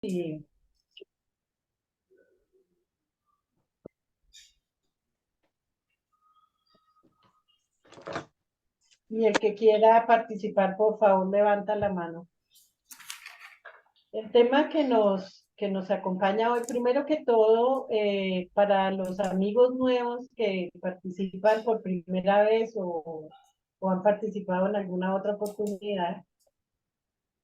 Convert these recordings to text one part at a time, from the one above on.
y, y el que quiera participar, por favor, levanta la mano. El tema que nos acompaña hoy, primero que todo, para los amigos nuevos que participan por primera vez o han participado en alguna otra oportunidad,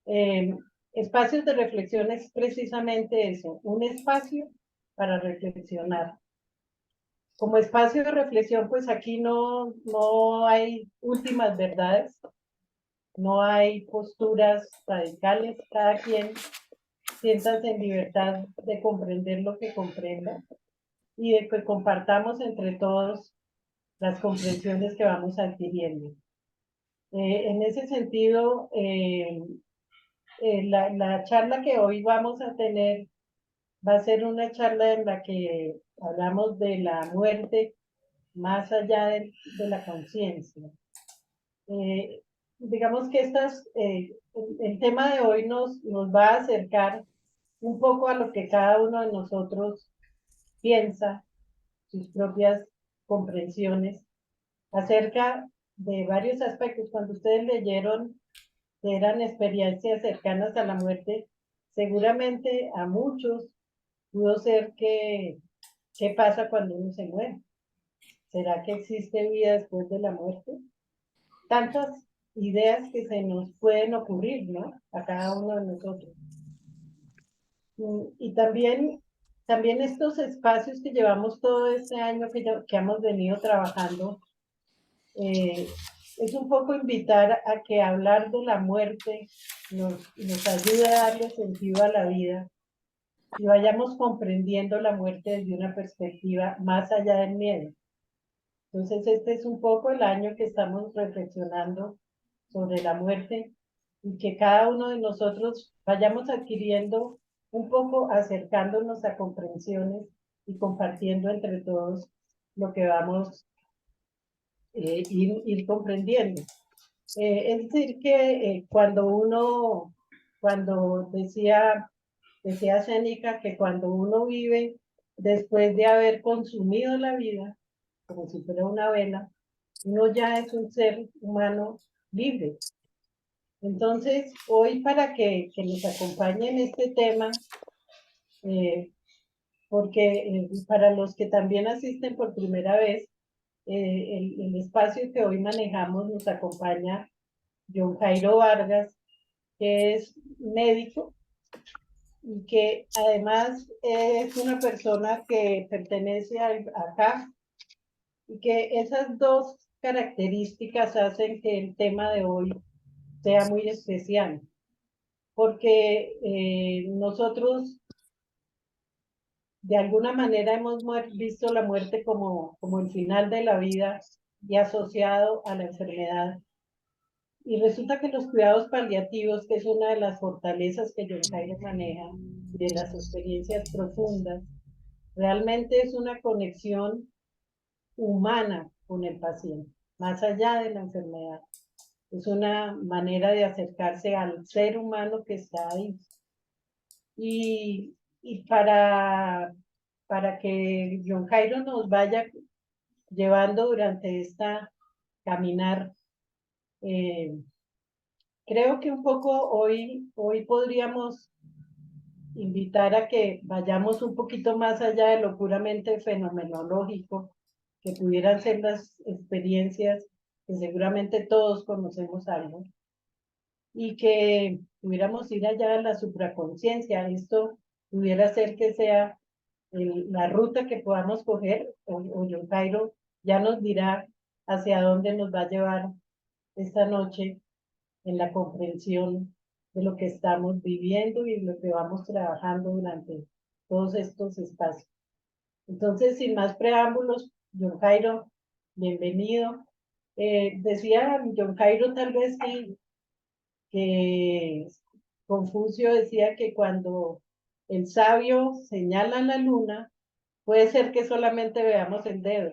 eh, espacios de reflexión es precisamente eso, un espacio para reflexionar. Como espacio de reflexión, pues aquí no hay últimas verdades, no hay posturas radicales, cada quien siéntase en libertad de comprender lo que comprenda y de que compartamos entre todos las comprensiones que vamos adquiriendo. En ese sentido, la charla que hoy vamos a tener va a ser una charla en la que hablamos de la muerte más allá de la conciencia. Eh, digamos que el tema de hoy nos va a acercar un poco a lo que cada uno de nosotros piensa, sus propias comprensiones acerca de varios aspectos. Cuando ustedes leyeron que eran experiencias cercanas a la muerte, seguramente a muchos pudo ser que, ¿qué pasa cuando uno se muere? ¿Será que existe vida después de la muerte? Tantas ideas que se nos pueden ocurrir, ¿no? A cada uno de nosotros. Y también estos espacios que llevamos todo este año que hemos venido trabajando, eh, es un poco invitar a que hablar de la muerte nos ayude a darle sentido a la vida y vayamos comprendiendo la muerte desde una perspectiva más allá del miedo. Entonces, este es un poco el año que estamos reflexionando sobre la muerte y que cada uno de nosotros vayamos adquiriendo un poco, acercándonos a comprensiones y compartiendo entre todos lo que vamos ir comprendiendo. Es decir, que cuando decía Séneca que cuando uno vive después de haber consumido la vida, como si fuera una vela, uno ya es un ser humano libre. Entonces, hoy para que nos acompañe en este tema, eh, porque para los que también asisten por primera vez, el espacio que hoy manejamos nos acompaña John Jairo Vargas, que es médico y que además es una persona que pertenece a CAF y que esas dos características hacen que el tema de hoy sea muy especial, porque nosotros de alguna manera hemos visto la muerte como el final de la vida y asociado a la enfermedad. Y resulta que los cuidados paliativos, que es una de las fortalezas que John Jairo maneja, de las experiencias profundas, realmente es una conexión humana con el paciente, más allá de la enfermedad. Es una manera de acercarse al ser humano que está ahí. Y para que John Jairo nos vaya llevando durante esta caminar, eh, creo que un poco hoy podríamos invitar a que vayamos un poquito más allá de lo puramente fenomenológico, que pudieran ser las experiencias que seguramente todos conocemos algo, y que pudiéramos ir allá a la supraconciencia. Esto pudiera ser que sea la ruta que podamos coger, o John Cairo ya nos dirá hacia dónde nos va a llevar esta noche en la comprensión de lo que estamos viviendo y lo que vamos trabajando durante todos estos espacios. Entonces, sin más preámbulos, John Jairo, bienvenido. Decía John Jairo tal vez que Confucio decía que cuando el sabio señala la luna, puede ser que solamente veamos el dedo.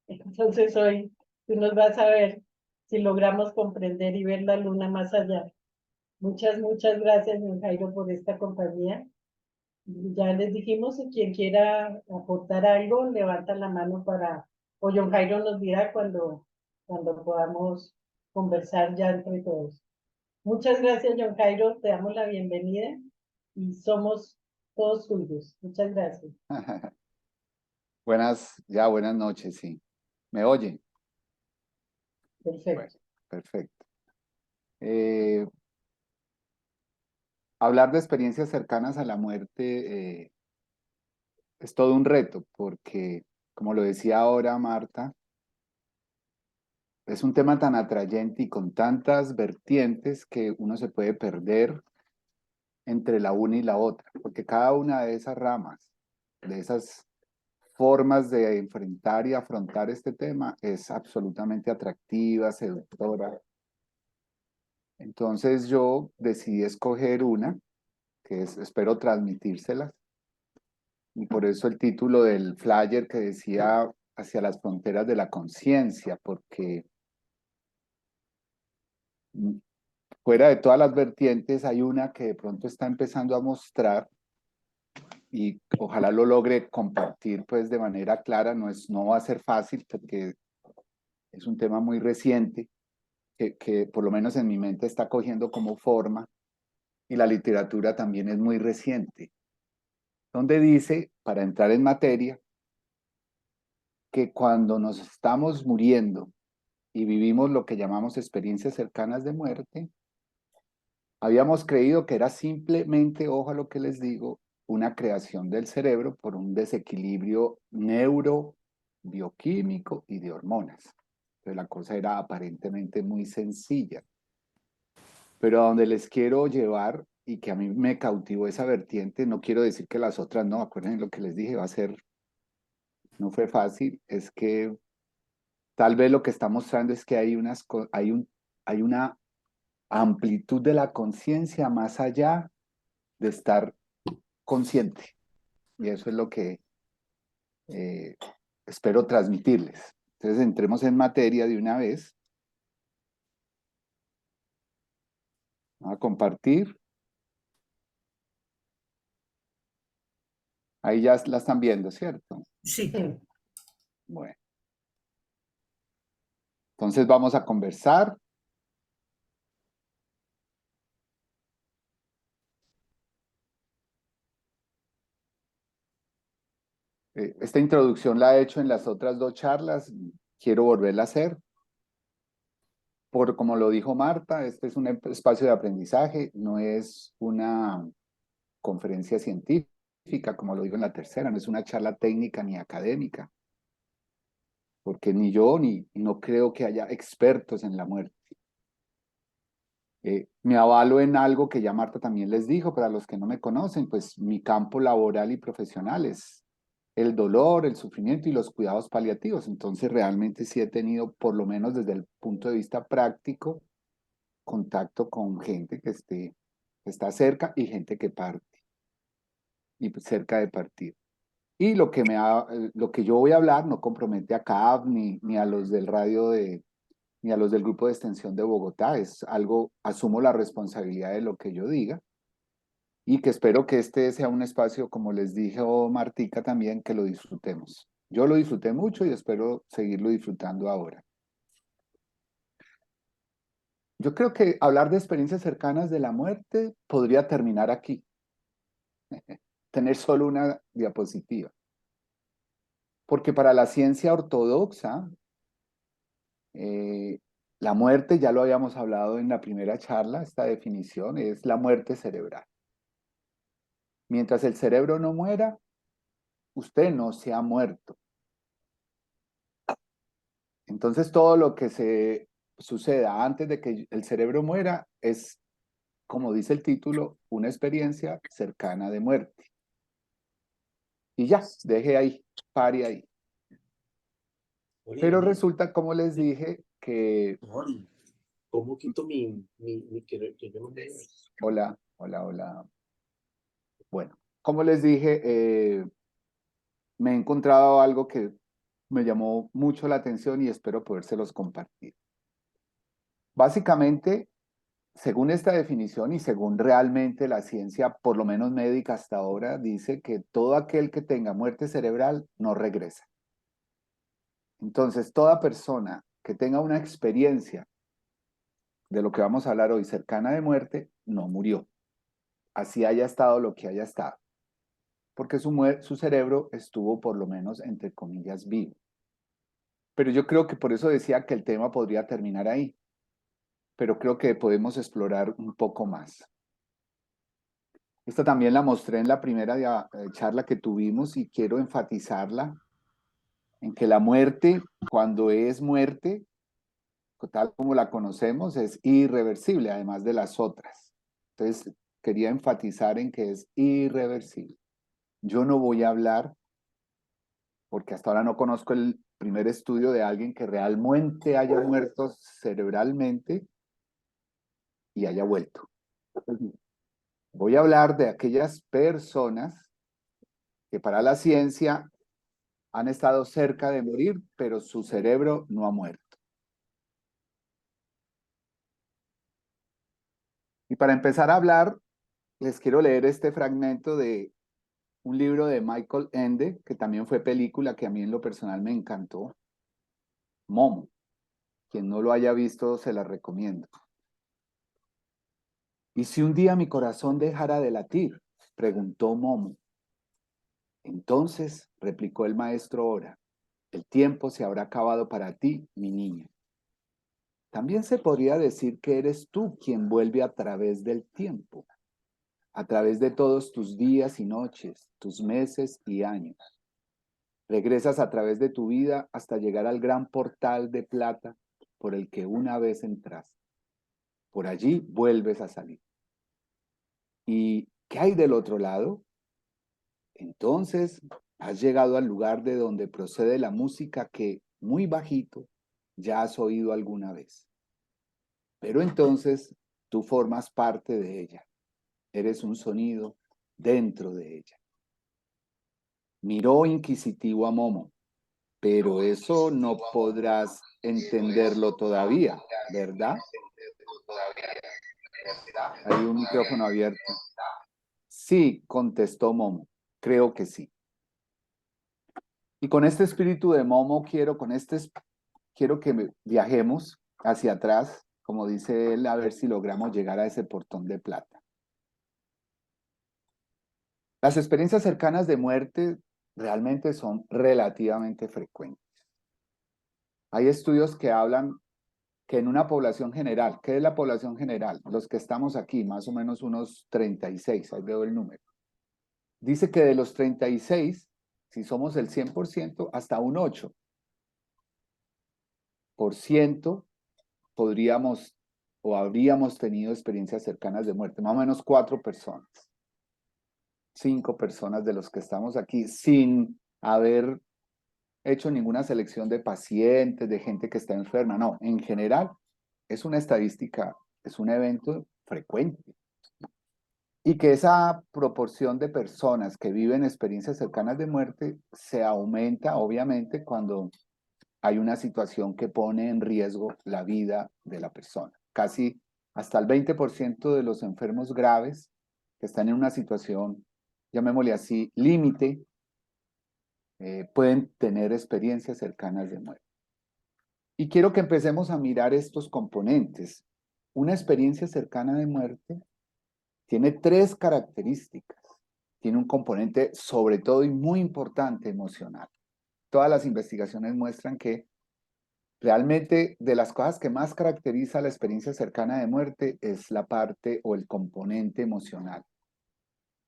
Entonces hoy tú nos vas a ver si logramos comprender y ver la luna más allá. Muchas gracias, don Jairo, por esta compañía. Ya les dijimos, si quien quiera aportar algo, levanta la mano o don Jairo nos dirá cuando podamos conversar ya entre todos. Muchas gracias, don Jairo, te damos la bienvenida y somos todos suyos. Muchas gracias. Buenas noches, sí. ¿Me oyen? Bueno, Perfecto. perfecto. Hablar de experiencias cercanas a la muerte es todo un reto, porque, como lo decía ahora Marta, es un tema tan atrayente y con tantas vertientes que uno se puede perder entre la una y la otra, porque cada una de esas ramas, de esas formas de enfrentar y afrontar este tema es absolutamente atractiva, seductora. Entonces yo decidí escoger una, que espero transmitírselas, y por eso el título del flyer que decía hacia las fronteras de la conciencia, porque fuera de todas las vertientes hay una que de pronto está empezando a mostrar y ojalá lo logre compartir pues de manera clara, no va a ser fácil porque es un tema muy reciente que por lo menos en mi mente está cogiendo como forma y la literatura también es muy reciente, donde dice, para entrar en materia, que cuando nos estamos muriendo y vivimos lo que llamamos experiencias cercanas de muerte, habíamos creído que era simplemente, ojo a lo que les digo, una creación del cerebro por un desequilibrio neurobioquímico y de hormonas. Entonces la cosa era aparentemente muy sencilla. Pero a donde les quiero llevar y que a mí me cautivó esa vertiente, no quiero decir que las otras no, acuérdense lo que les dije, no fue fácil, es que tal vez lo que está mostrando es que hay una amplitud de la conciencia más allá de estar consciente. Y eso es lo que eh, espero transmitirles. Entonces entremos en materia de una vez. Voy a compartir. Ahí ya la están viendo, ¿cierto? Sí. Bueno, entonces vamos a conversar. Esta introducción la he hecho en las otras dos charlas, quiero volverla a hacer. Como lo dijo Marta, este es un espacio de aprendizaje, no es una conferencia científica, como lo digo en la tercera, no es una charla técnica ni académica, porque ni yo ni no creo que haya expertos en la muerte. Me avalo en algo que ya Marta también les dijo, para los que no me conocen, pues mi campo laboral y profesional es el dolor, el sufrimiento y los cuidados paliativos. Entonces realmente sí he tenido, por lo menos desde el punto de vista práctico, contacto con gente que está cerca y gente que parte y pues cerca de partir. Y lo que yo voy a hablar no compromete a CAP ni a los del ni a los del grupo de extensión de Bogotá. Es algo, asumo la responsabilidad de lo que yo diga y que espero que este sea un espacio, como les dijo Martica también, que lo disfrutemos. Yo lo disfruté mucho y espero seguirlo disfrutando ahora. Yo creo que hablar de experiencias cercanas de la muerte podría terminar aquí, tener solo una diapositiva. Porque para la ciencia ortodoxa, la muerte, ya lo habíamos hablado en la primera charla, esta definición es la muerte cerebral. Mientras el cerebro no muera, usted no se ha muerto. Entonces todo lo que se suceda antes de que el cerebro muera es, como dice el título, una experiencia cercana de muerte. Y ya, deje ahí, pare ahí. Pero resulta, como les dije, que... ¿Cómo quito que yo no veo? Hola. Bueno, como les dije, me he encontrado algo que me llamó mucho la atención y espero podérselos compartir. Básicamente, según esta definición y según realmente la ciencia, por lo menos médica hasta ahora, dice que todo aquel que tenga muerte cerebral no regresa. Entonces, toda persona que tenga una experiencia de lo que vamos a hablar hoy cercana de muerte, no murió. Así haya estado lo que haya estado. Porque su cerebro estuvo por lo menos, entre comillas, vivo. Pero yo creo que por eso decía que el tema podría terminar ahí. Pero creo que podemos explorar un poco más. Esta también la mostré en la primera charla que tuvimos y quiero enfatizarla en que la muerte, cuando es muerte, tal como la conocemos, es irreversible, además de las otras. Entonces, quería enfatizar en que es irreversible. Yo no voy a hablar, porque hasta ahora no conozco el primer estudio de alguien que realmente haya muerto cerebralmente y haya vuelto. Voy a hablar de aquellas personas que para la ciencia han estado cerca de morir, pero su cerebro no ha muerto. Y para empezar a hablar, les quiero leer este fragmento de un libro de Michael Ende, que también fue película, que a mí en lo personal me encantó. Momo. Quien no lo haya visto, se la recomiendo. ¿Y si un día mi corazón dejara de latir? Preguntó Momo. Entonces, replicó el maestro Ora, el tiempo se habrá acabado para ti, mi niña. También se podría decir que eres tú quien vuelve a través del tiempo, a través de todos tus días y noches, tus meses y años. Regresas a través de tu vida hasta llegar al gran portal de plata por el que una vez entraste. Por allí vuelves a salir. ¿Y qué hay del otro lado? Entonces has llegado al lugar de donde procede la música que, muy bajito, ya has oído alguna vez. Pero entonces tú formas parte de ella. Eres un sonido dentro de ella. Miró inquisitivo a Momo. Pero eso no podrás entenderlo todavía, ¿verdad? Hay un micrófono abierto. Sí, contestó Momo. Creo que sí. Y con este espíritu de Momo quiero que viajemos hacia atrás, como dice él, a ver si logramos llegar a ese portón de plata. Las experiencias cercanas de muerte realmente son relativamente frecuentes. Hay estudios que hablan que en una población general, ¿qué es la población general? Los que estamos aquí, más o menos unos 36, ahí veo el número. Dice que de los 36, si somos el 100%, hasta un 8% podríamos o habríamos tenido experiencias cercanas de muerte, más o menos 4 personas, 5 personas de los que estamos aquí, sin haber hecho ninguna selección de pacientes, de gente que está enferma, no, en general es una estadística, es un evento frecuente. Y que esa proporción de personas que viven experiencias cercanas de muerte se aumenta, obviamente, cuando hay una situación que pone en riesgo la vida de la persona. Casi hasta el 20% de los enfermos graves que están en una situación, llamémosle así, límite, pueden tener experiencias cercanas de muerte. Y quiero que empecemos a mirar estos componentes. Una experiencia cercana de muerte tiene 3 características. Tiene un componente, sobre todo y muy importante, emocional. Todas las investigaciones muestran que realmente de las cosas que más caracteriza la experiencia cercana de muerte es la parte o el componente emocional.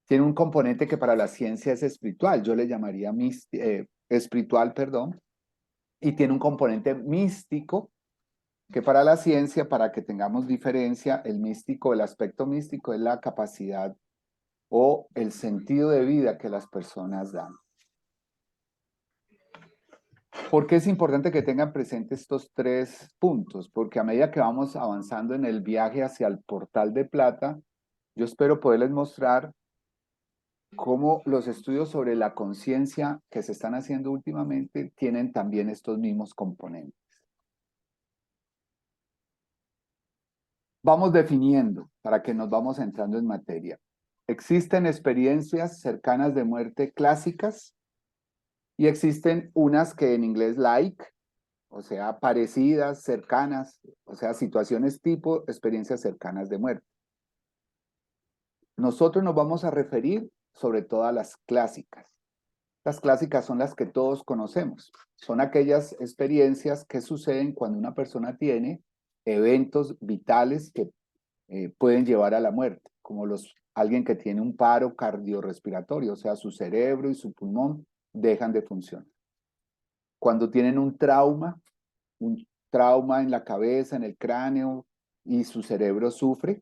Tiene un componente que para la ciencia es espiritual, yo le llamaría espiritual, perdón, y tiene un componente místico que para la ciencia, para que tengamos diferencia, el místico, el aspecto místico es la capacidad o el sentido de vida que las personas dan. ¿Por qué es importante que tengan presentes estos 3 puntos? Porque a medida que vamos avanzando en el viaje hacia el portal de plata, yo espero poderles mostrar cómo los estudios sobre la conciencia que se están haciendo últimamente tienen también estos mismos componentes. Vamos definiendo para que nos vamos entrando en materia. Existen experiencias cercanas de muerte clásicas y existen unas que en inglés like, o sea, parecidas, cercanas, o sea, situaciones tipo experiencias cercanas de muerte. Nosotros nos vamos a referir sobre todo a las clásicas. Las clásicas son las que todos conocemos. Son aquellas experiencias que suceden cuando una persona tiene eventos vitales que pueden llevar a la muerte, como alguien que tiene un paro cardiorrespiratorio, o sea, su cerebro y su pulmón dejan de funcionar. Cuando tienen un trauma en la cabeza, en el cráneo, y su cerebro sufre.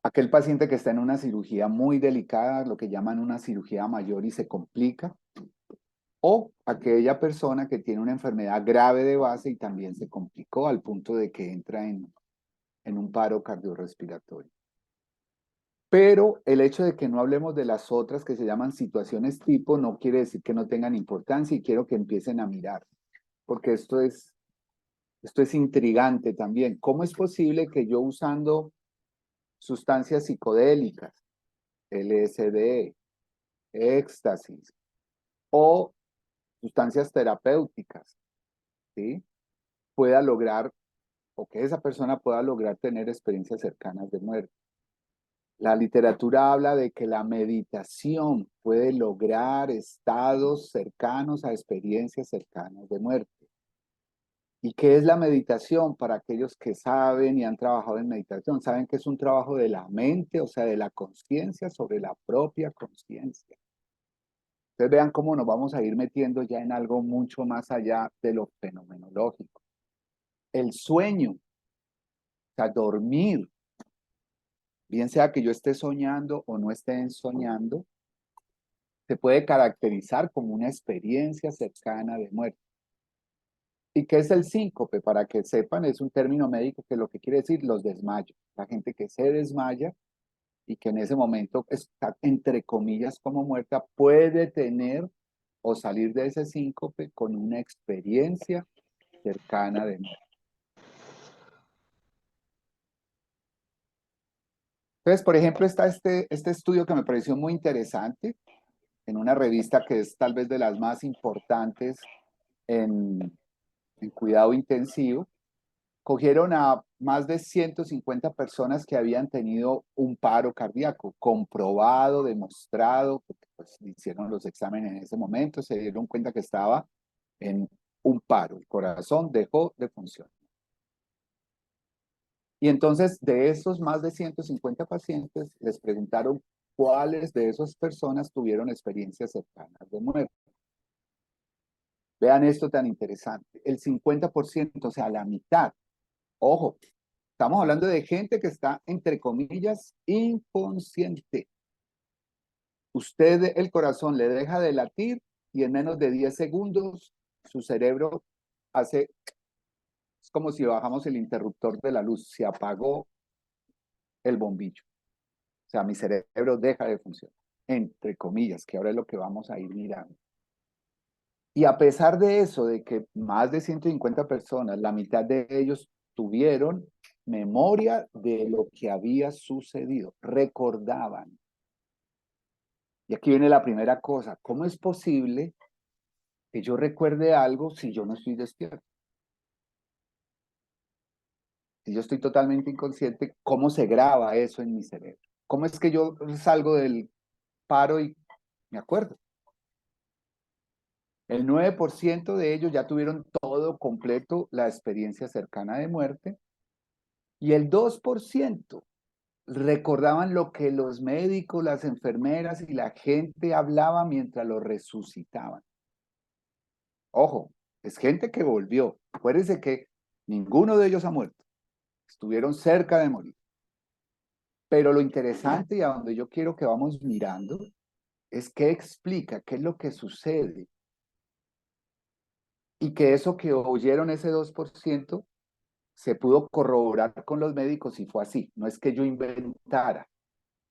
Aquel paciente que está en una cirugía muy delicada, lo que llaman una cirugía mayor y se complica. O aquella persona que tiene una enfermedad grave de base y también se complicó al punto de que entra en un paro cardiorrespiratorio. Pero el hecho de que no hablemos de las otras que se llaman situaciones tipo no quiere decir que no tengan importancia y quiero que empiecen a mirar, porque esto es intrigante también. ¿Cómo es posible que yo usando sustancias psicodélicas, LSD, éxtasis o sustancias terapéuticas, ¿sí?, pueda lograr, o que esa persona pueda lograr tener experiencias cercanas de muerte? La literatura habla de que la meditación puede lograr estados cercanos a experiencias cercanas de muerte. ¿Y qué es la meditación? Para aquellos que saben y han trabajado en meditación, saben que es un trabajo de la mente, o sea, de la conciencia sobre la propia conciencia. Ustedes vean cómo nos vamos a ir metiendo ya en algo mucho más allá de lo fenomenológico. El sueño, o sea, dormir, bien sea que yo esté soñando o no esté soñando, se puede caracterizar como una experiencia cercana de muerte. ¿Y qué es el síncope? Para que sepan, es un término médico que lo que quiere decir los desmayos. La gente que se desmaya y que en ese momento está, entre comillas, como muerta, puede tener o salir de ese síncope con una experiencia cercana de muerte. Entonces, por ejemplo, está este estudio que me pareció muy interesante en una revista que es tal vez de las más importantes en cuidado intensivo. Cogieron a más de 150 personas que habían tenido un paro cardíaco, comprobado, demostrado, porque pues, hicieron los exámenes en ese momento, se dieron cuenta que estaba en un paro, el corazón dejó de funcionar. Y entonces de esos más de 150 pacientes les preguntaron cuáles de esas personas tuvieron experiencias cercanas de muerte. Vean esto tan interesante, el 50%, o sea, la mitad. Ojo, estamos hablando de gente que está, entre comillas, inconsciente. Usted, el corazón le deja de latir y en menos de 10 segundos su cerebro hace, es como si bajamos el interruptor de la luz, se apagó el bombillo. O sea, mi cerebro deja de funcionar, entre comillas, que ahora es lo que vamos a ir mirando. Y a pesar de eso, de que más de 150 personas, la mitad de ellos tuvieron memoria de lo que había sucedido, recordaban. Y aquí viene la primera cosa, ¿cómo es posible que yo recuerde algo si yo no estoy despierto? Si yo estoy totalmente inconsciente, ¿cómo se graba eso en mi cerebro? ¿Cómo es que yo salgo del paro y me acuerdo? El 9% de ellos ya tuvieron todo completo la experiencia cercana de muerte y el 2% recordaban lo que los médicos, las enfermeras y la gente hablaba mientras lo resucitaban. Ojo, es gente que volvió. Acuérdense que ninguno de ellos ha muerto. Estuvieron cerca de morir. Pero lo interesante y a donde yo quiero que vamos mirando es qué explica, qué es lo que sucede. Y que eso que oyeron ese 2% se pudo corroborar con los médicos y fue así. No es que yo inventara,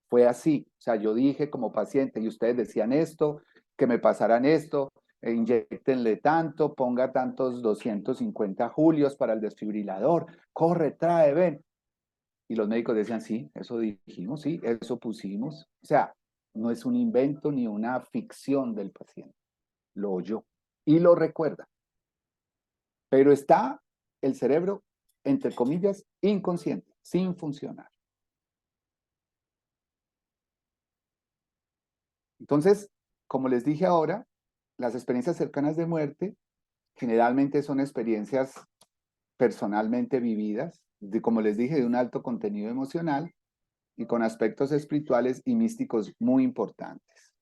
fue así. O sea, yo dije como paciente y ustedes decían esto, que me pasaran esto, inyectenle tanto, ponga tantos 250 julios para el desfibrilador, corre, trae, ven. Y los médicos decían, sí, eso dijimos, sí, eso pusimos. O sea, no es un invento ni una ficción del paciente. Lo oyó y lo recuerda. Pero está el cerebro, entre comillas, inconsciente, sin funcionar. Entonces, como les dije ahora, las experiencias cercanas de muerte generalmente son experiencias personalmente vividas, como les dije, de un alto contenido emocional y con aspectos espirituales y místicos muy importantes.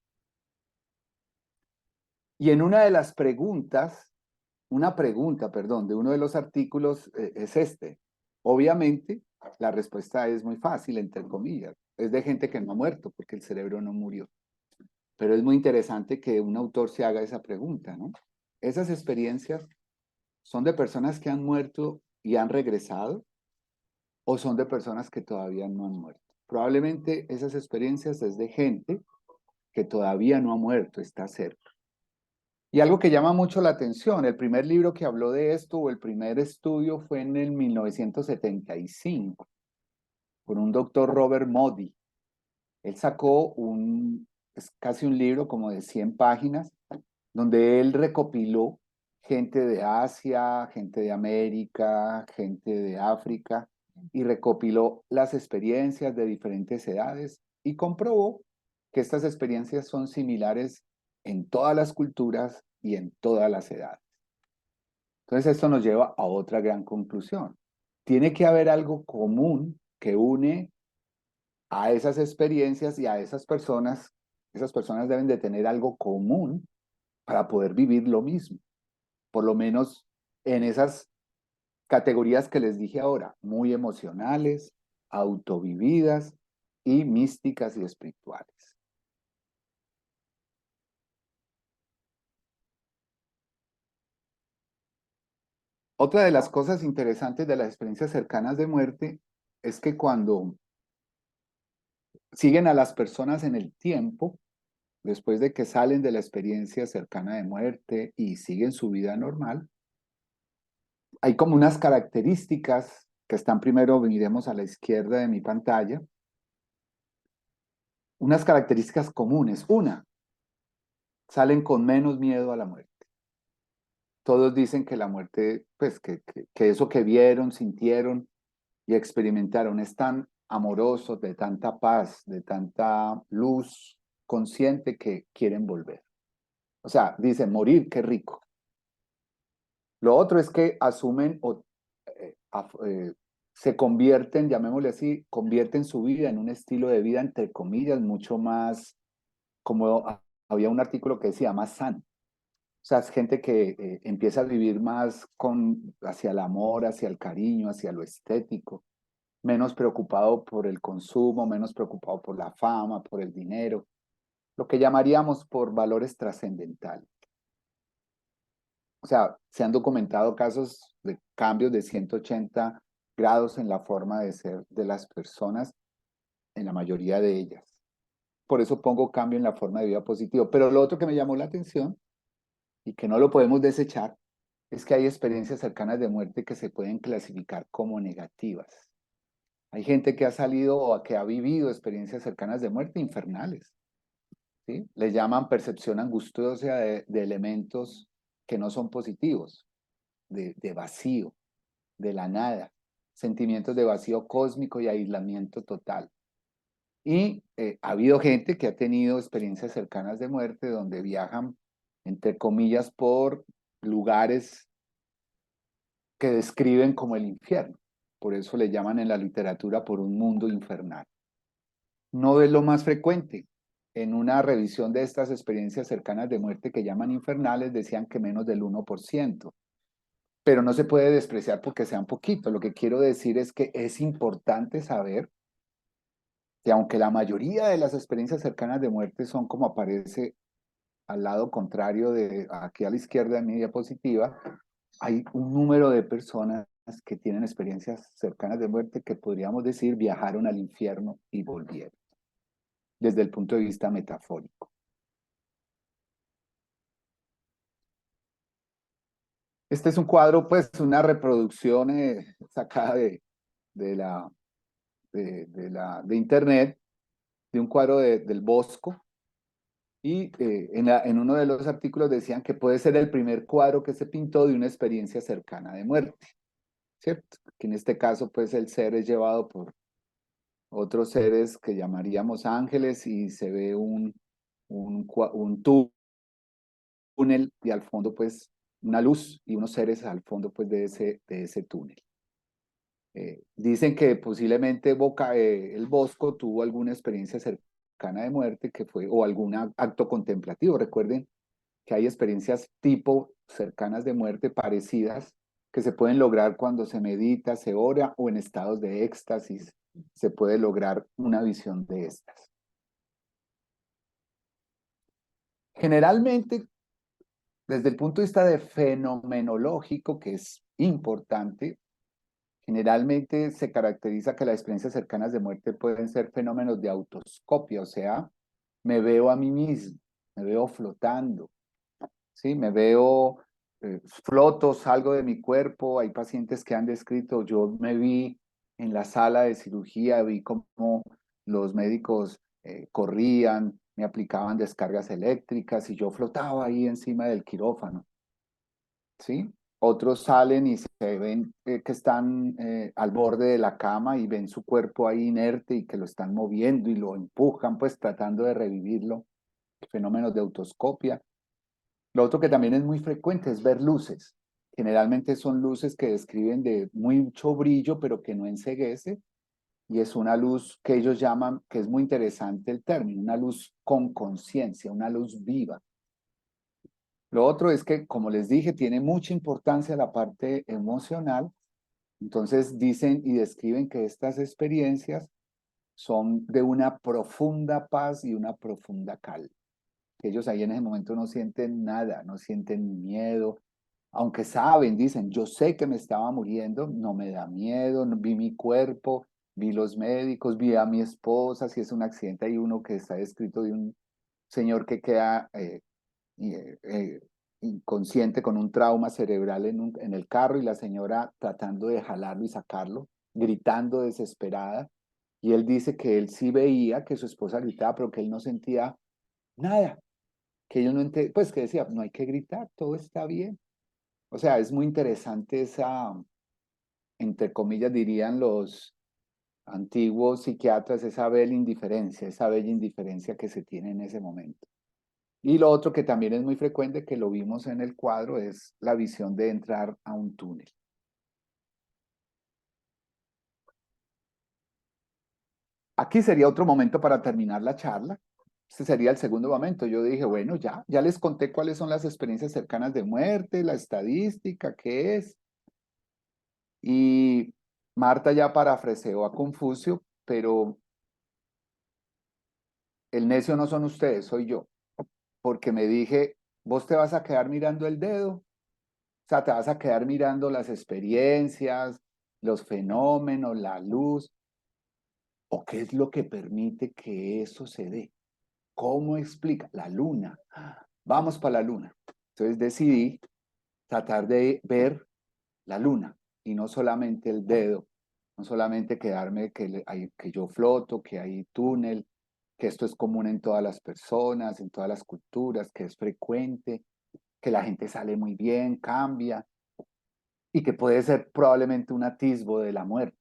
Y en una de las preguntas, perdón, de uno de los artículos es este. Obviamente, la respuesta es muy fácil, entre comillas. Es de gente que no ha muerto porque el cerebro no murió. Pero es muy interesante que un autor se haga esa pregunta, ¿no? ¿Esas experiencias son de personas que han muerto y han regresado o son de personas que todavía no han muerto? Probablemente esas experiencias es de gente que todavía no ha muerto, está cerca. Y algo que llama mucho la atención, el primer libro que habló de esto o el primer estudio fue en el 1975 por un doctor Robert Moody. Él sacó es casi un libro como de 100 páginas, donde él recopiló gente de Asia, gente de América, gente de África, y recopiló las experiencias de diferentes edades y comprobó que estas experiencias son similares en todas las culturas y en todas las edades. Entonces esto nos lleva a otra gran conclusión. Tiene que haber algo común que une a esas experiencias y a esas personas deben de tener algo común para poder vivir lo mismo, por lo menos en esas categorías que les dije ahora, muy emocionales, autovividas y místicas y espirituales. Otra de las cosas interesantes de las experiencias cercanas de muerte es que cuando siguen a las personas en el tiempo, después de que salen de la experiencia cercana de muerte y siguen su vida normal, hay como unas características que están primero, miremos a la izquierda de mi pantalla, unas características comunes. Una, salen con menos miedo a la muerte. Todos dicen que la muerte, pues que eso que vieron, sintieron y experimentaron es tan amoroso, de tanta paz, de tanta luz consciente que quieren volver. O sea, dicen, morir, qué rico. Lo otro es que asumen o se convierten, llamémosle así, convierten su vida en un estilo de vida, entre comillas, mucho más, como había un artículo que decía, más sano. O sea, es gente que empieza a vivir más hacia el amor, hacia el cariño, hacia lo estético, menos preocupado por el consumo, menos preocupado por la fama, por el dinero, lo que llamaríamos por valores trascendentales. O sea, se han documentado casos de cambios de 180 grados en la forma de ser de las personas, en la mayoría de ellas. Por eso pongo cambio en la forma de vida positivo. Pero lo otro que me llamó la atención y que no lo podemos desechar es que hay experiencias cercanas de muerte que se pueden clasificar como negativas. Hay gente que ha salido o que ha vivido experiencias cercanas de muerte infernales, ¿sí? Le llaman percepción angustiosa de elementos que no son positivos, de vacío, de la nada, sentimientos de vacío cósmico y aislamiento total. Y ha habido gente que ha tenido experiencias cercanas de muerte donde viajan, entre comillas, por lugares que describen como el infierno. Por eso le llaman en la literatura por un mundo infernal. No es lo más frecuente. En una revisión de estas experiencias cercanas de muerte que llaman infernales, decían que menos del 1%. Pero no se puede despreciar porque sean poquitos. Lo que quiero decir es que es importante saber que aunque la mayoría de las experiencias cercanas de muerte son como aparece al lado contrario de aquí a la izquierda de mi diapositiva, hay un número de personas que tienen experiencias cercanas de muerte que podríamos decir viajaron al infierno y volvieron, desde el punto de vista metafórico. Este es un cuadro, pues una reproducción sacada de la de internet, de un cuadro del Bosco, y en uno de los artículos decían que puede ser el primer cuadro que se pintó de una experiencia cercana de muerte, ¿cierto? Que en este caso, pues el ser es llevado por otros seres que llamaríamos ángeles y se ve un túnel y al fondo, pues, una luz y unos seres al fondo, pues, de ese túnel. Dicen que posiblemente el Bosco tuvo alguna experiencia cercana de muerte que fue, o algún acto contemplativo. Recuerden que hay experiencias tipo cercanas de muerte parecidas que se pueden lograr cuando se medita, se ora o en estados de éxtasis se puede lograr una visión de estas. Generalmente, desde el punto de vista de fenomenológico, que es importante, generalmente se caracteriza que las experiencias cercanas de muerte pueden ser fenómenos de autoscopia, o sea, me veo a mí mismo, me veo flotando, ¿sí? Me veo, floto, salgo de mi cuerpo. Hay pacientes que han descrito, yo me vi en la sala de cirugía, vi cómo los médicos corrían, me aplicaban descargas eléctricas y yo flotaba ahí encima del quirófano, ¿sí? Otros salen y se ven que están al borde de la cama y ven su cuerpo ahí inerte y que lo están moviendo y lo empujan, pues tratando de revivirlo. Fenómenos de autoscopia. Lo otro que también es muy frecuente es ver luces. Generalmente son luces que describen de mucho brillo, pero que no enceguece. Y es una luz que ellos llaman, que es muy interesante el término, una luz con conciencia, una luz viva. Lo otro es que, como les dije, tiene mucha importancia la parte emocional. Entonces dicen y describen que estas experiencias son de una profunda paz y una profunda calma. Que ellos ahí en ese momento no sienten nada, no sienten miedo, aunque saben, dicen, yo sé que me estaba muriendo, no me da miedo, vi mi cuerpo, vi los médicos, vi a mi esposa. Si es un accidente, hay uno que está descrito de un señor que queda inconsciente con un trauma cerebral en el carro y la señora tratando de jalarlo y sacarlo, gritando desesperada. Y él dice que él sí veía que su esposa gritaba, pero que él no sentía nada, que ellos no pues que decía, no hay que gritar, todo está bien. O sea, es muy interesante esa, entre comillas dirían los antiguos psiquiatras, esa bella indiferencia que se tiene en ese momento. Y lo otro que también es muy frecuente, que lo vimos en el cuadro, es la visión de entrar a un túnel. Aquí sería otro momento para terminar la charla. Este sería el segundo momento. Yo dije, bueno, ya les conté cuáles son las experiencias cercanas de muerte, la estadística, qué es. Y Marta ya parafraseó a Confucio, pero el necio no son ustedes, soy yo, porque me dije, vos te vas a quedar mirando el dedo, o sea, te vas a quedar mirando las experiencias, los fenómenos, la luz, o qué es lo que permite que eso se dé. ¿Cómo explica? La luna. Vamos para la luna. Entonces decidí tratar de ver la luna y no solamente el dedo, no solamente quedarme que yo floto, que hay túnel, que esto es común en todas las personas, en todas las culturas, que es frecuente, que la gente sale muy bien, cambia y que puede ser probablemente un atisbo de la muerte.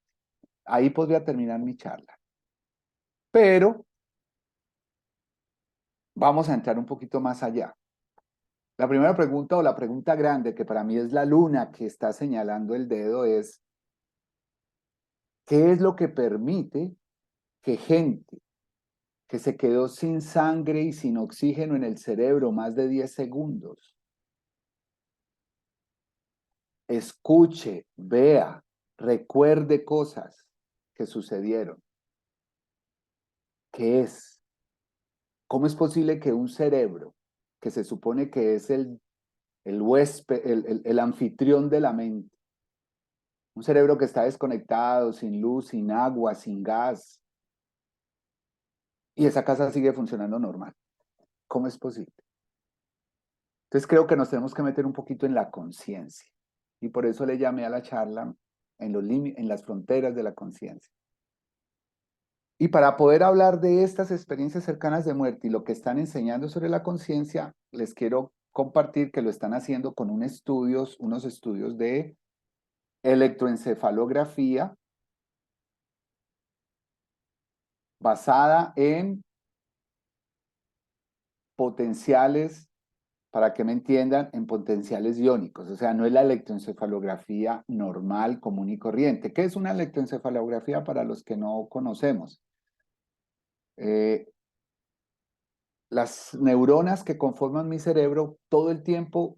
Ahí podría terminar mi charla. Pero vamos a entrar un poquito más allá. La primera pregunta o la pregunta grande, que para mí es la luna que está señalando el dedo, es, ¿qué es lo que permite que gente que se quedó sin sangre y sin oxígeno en el cerebro más de 10 segundos escuche, vea, recuerde cosas que sucedieron? ¿Qué es? ¿Cómo es posible que un cerebro, que se supone que es el huésped, el anfitrión de la mente, un cerebro que está desconectado, sin luz, sin agua, sin gas, y esa casa sigue funcionando normal? ¿Cómo es posible? Entonces creo que nos tenemos que meter un poquito en la conciencia. Y por eso le llamé a la charla en las fronteras de la conciencia. Y para poder hablar de estas experiencias cercanas de muerte y lo que están enseñando sobre la conciencia, les quiero compartir que lo están haciendo con unos estudios de electroencefalografía basada en potenciales, para que me entiendan, en potenciales iónicos. O sea, no es la electroencefalografía normal, común y corriente. ¿Qué es una electroencefalografía para los que no conocemos? Las neuronas que conforman mi cerebro todo el tiempo,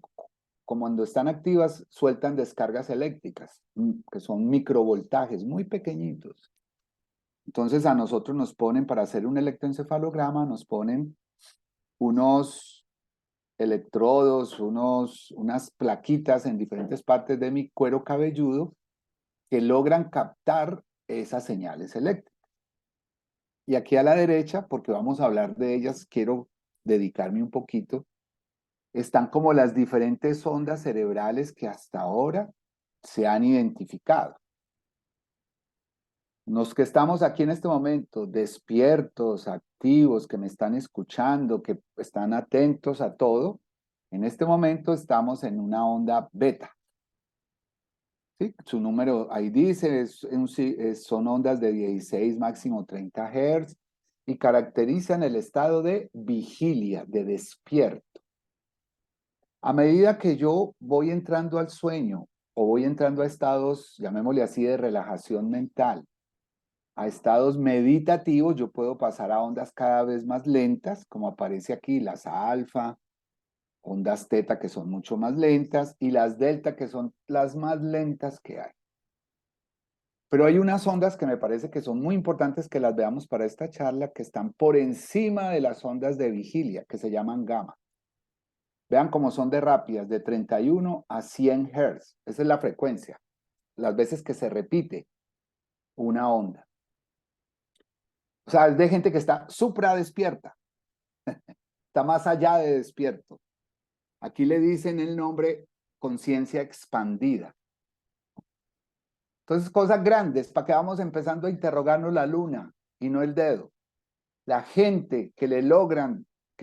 como cuando están activas, sueltan descargas eléctricas, que son microvoltajes muy pequeñitos. Entonces a nosotros nos ponen, para hacer un electroencefalograma, nos ponen unos electrodos, unas plaquitas en diferentes partes de mi cuero cabelludo que logran captar esas señales eléctricas. Y aquí a la derecha, porque vamos a hablar de ellas, quiero dedicarme un poquito, están como las diferentes ondas cerebrales que hasta ahora se han identificado. Los que estamos aquí en este momento, despiertos, activos, que me están escuchando, que están atentos a todo, en este momento estamos en una onda beta. ¿Sí? Su número ahí dice, son ondas de 16, máximo 30 Hz, y caracterizan el estado de vigilia, de despierto. A medida que yo voy entrando al sueño o voy entrando a estados, llamémosle así, de relajación mental, a estados meditativos, yo puedo pasar a ondas cada vez más lentas, como aparece aquí, las alfa, ondas teta que son mucho más lentas y las delta que son las más lentas que hay. Pero hay unas ondas que me parece que son muy importantes que las veamos para esta charla, que están por encima de las ondas de vigilia, que se llaman gamma. Vean cómo son de rápidas, de 31 a 100 Hz. Esa es la frecuencia, las veces que se repite una onda. O sea, es de gente que está supra despierta, está más allá de despierto. Aquí le dicen el nombre conciencia expandida. Entonces, cosas grandes, para que vamos empezando a interrogarnos la luna y no el dedo. La gente que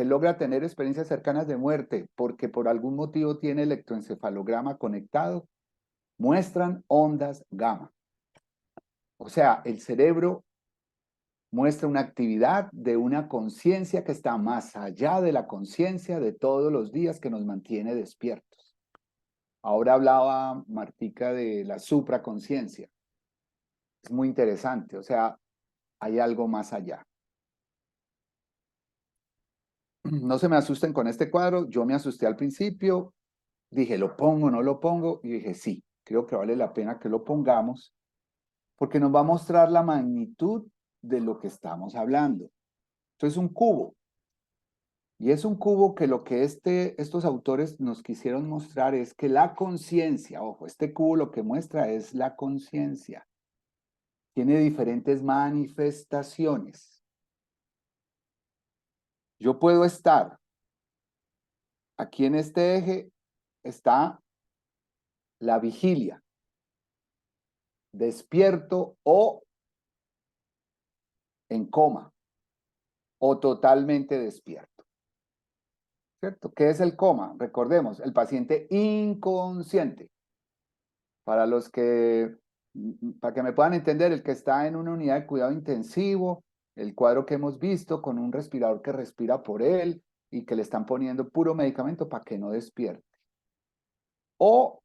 logra tener experiencias cercanas de muerte porque por algún motivo tiene electroencefalograma conectado, muestran ondas gamma. O sea, el cerebro muestra una actividad de una conciencia que está más allá de la conciencia de todos los días que nos mantiene despiertos. Ahora hablaba Martica de la supraconciencia. Es muy interesante, o sea, hay algo más allá. No se me asusten con este cuadro, yo me asusté al principio, dije, ¿lo pongo o no lo pongo? Y dije, sí, creo que vale la pena que lo pongamos, porque nos va a mostrar la magnitud de lo que estamos hablando. Esto es un cubo, y es un cubo que lo que estos autores nos quisieron mostrar es que la conciencia, ojo, este cubo lo que muestra es la conciencia. Tiene diferentes manifestaciones. Yo puedo estar, aquí en este eje está la vigilia, despierto o en coma, o totalmente despierto. ¿Cierto? ¿Qué es el coma? Recordemos, el paciente inconsciente. Para que me puedan entender, el que está en una unidad de cuidado intensivo, el cuadro que hemos visto con un respirador que respira por él y que le están poniendo puro medicamento para que no despierte. O,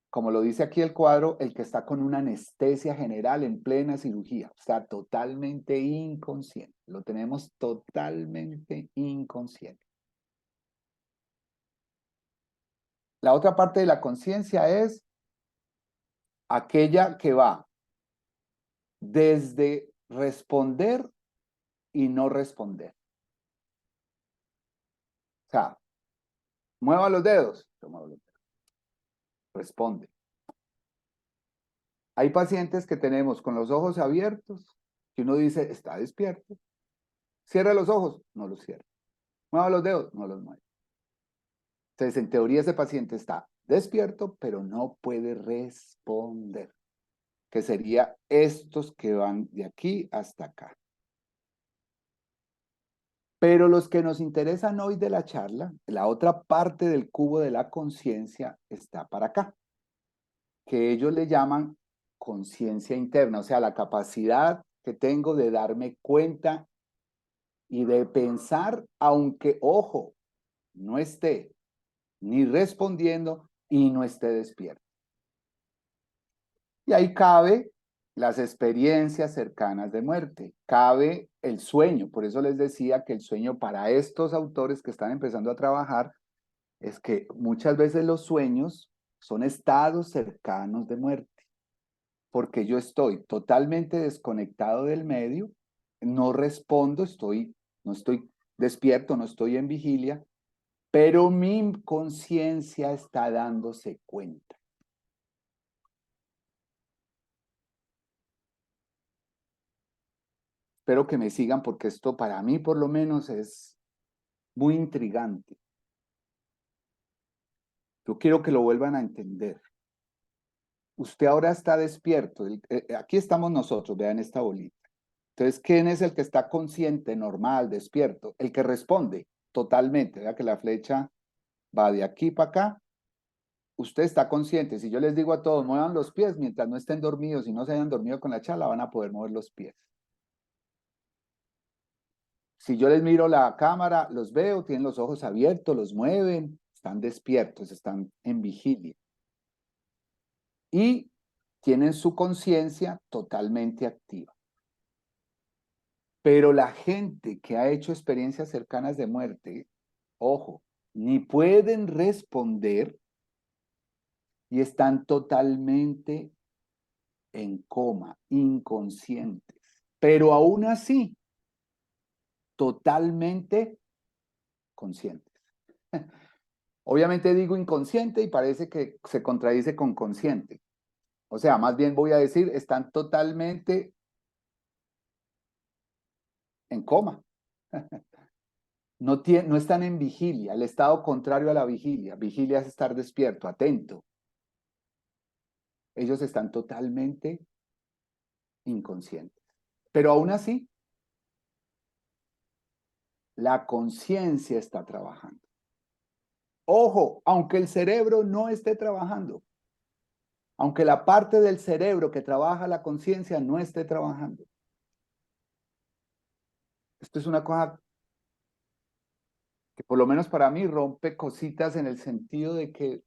como lo dice aquí el cuadro, el que está con una anestesia general en plena cirugía, está totalmente inconsciente. Lo tenemos totalmente inconsciente. La otra parte de la conciencia es aquella que va desde responder y no responder. O sea, mueva los dedos, yo muevo los dedos. Responde. Hay pacientes que tenemos con los ojos abiertos, que uno dice, está despierto. Cierra los ojos, no los cierra. Mueva los dedos, no los mueve. Entonces, en teoría ese paciente está despierto, pero no puede responder, que sería estos que van de aquí hasta acá. Pero los que nos interesan hoy de la charla, la otra parte del cubo de la conciencia está para acá, que ellos le llaman conciencia interna, o sea, la capacidad que tengo de darme cuenta y de pensar, aunque, ojo, no esté ni respondiendo y no esté despierto. Y ahí cabe las experiencias cercanas de muerte, cabe el sueño. Por eso les decía que el sueño para estos autores que están empezando a trabajar es que muchas veces los sueños son estados cercanos de muerte, porque yo estoy totalmente desconectado del medio, no respondo, no estoy despierto, no estoy en vigilia, pero mi conciencia está dándose cuenta. Espero que me sigan porque esto para mí por lo menos es muy intrigante. Yo quiero que lo vuelvan a entender. Usted ahora está despierto. Aquí estamos nosotros, vean esta bolita. Entonces, ¿quién es el que está consciente, normal, despierto? El que responde totalmente. Vea que la flecha va de aquí para acá. Usted está consciente. Si yo les digo a todos, muevan los pies mientras no estén dormidos y no se hayan dormido con la charla, van a poder mover los pies. Si yo les miro la cámara, los veo, tienen los ojos abiertos, los mueven, están despiertos, están en vigilia. Y tienen su conciencia totalmente activa. Pero la gente que ha hecho experiencias cercanas de muerte, ojo, ni pueden responder y están totalmente en coma, inconscientes. Pero aún así, totalmente conscientes. Obviamente digo inconsciente y parece que se contradice con consciente. O sea, más bien voy a decir, están totalmente en coma. No están en vigilia, el estado contrario a la vigilia. Vigilia es estar despierto, atento. Ellos están totalmente inconscientes. Pero aún así, la conciencia está trabajando. Ojo, aunque el cerebro no esté trabajando, aunque la parte del cerebro que trabaja la conciencia no esté trabajando. Esto es una cosa que por lo menos para mí rompe cositas en el sentido de que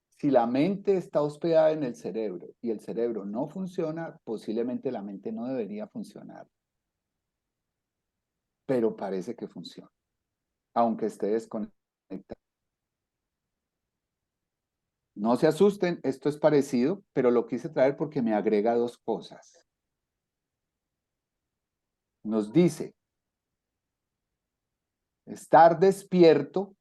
si la mente está hospedada en el cerebro y el cerebro no funciona, posiblemente la mente no debería funcionar. Pero parece que funciona, aunque esté desconectada. No se asusten, esto es parecido, pero lo quise traer porque me agrega dos cosas. Nos dice, estar despierto,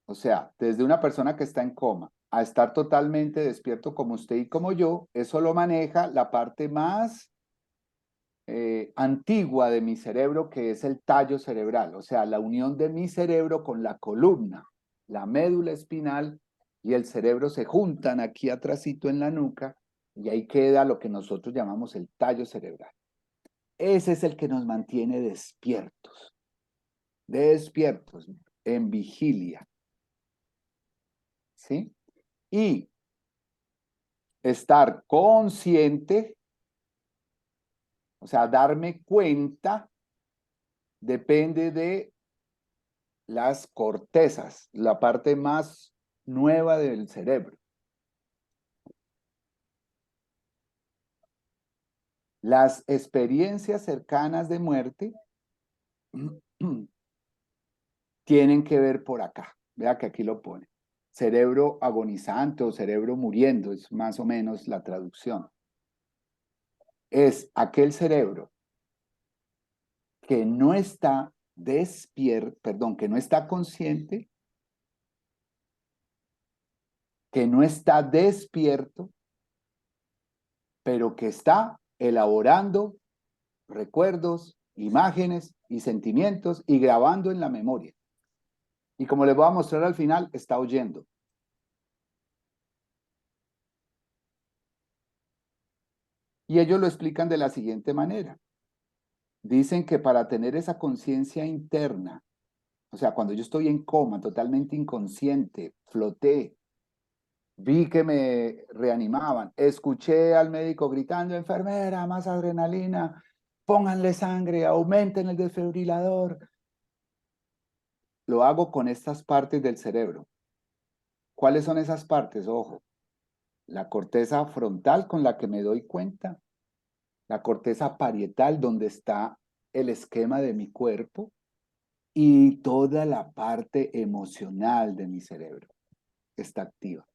o sea, desde una persona que está en coma a estar totalmente despierto como usted y como yo, eso lo maneja la parte más antigua de mi cerebro, que es el tallo cerebral, o sea, la unión de mi cerebro con la columna, la médula espinal y el cerebro se juntan aquí atrásito en la nuca y ahí queda lo que nosotros llamamos el tallo cerebral. Ese es el que nos mantiene despiertos, en vigilia. ¿Sí? Y estar consciente, o sea, darme cuenta, depende de las cortezas, la parte más nueva del cerebro. Las experiencias cercanas de muerte tienen que ver por acá. Vea que aquí lo pone. Cerebro agonizante o cerebro muriendo, es más o menos la traducción. Es aquel cerebro que no está que no está consciente, que no está despierto, pero que está elaborando recuerdos, imágenes y sentimientos y grabando en la memoria. Y como les voy a mostrar al final, está oyendo. Y ellos lo explican de la siguiente manera. Dicen que para tener esa conciencia interna, o sea, cuando yo estoy en coma, totalmente inconsciente, floté, vi que me reanimaban, escuché al médico gritando, enfermera, más adrenalina, pónganle sangre, aumenten el desfibrilador. Lo hago con estas partes del cerebro. ¿Cuáles son esas partes? Ojo, la corteza frontal con la que me doy cuenta, la corteza parietal donde está el esquema de mi cuerpo y toda la parte emocional de mi cerebro está activa.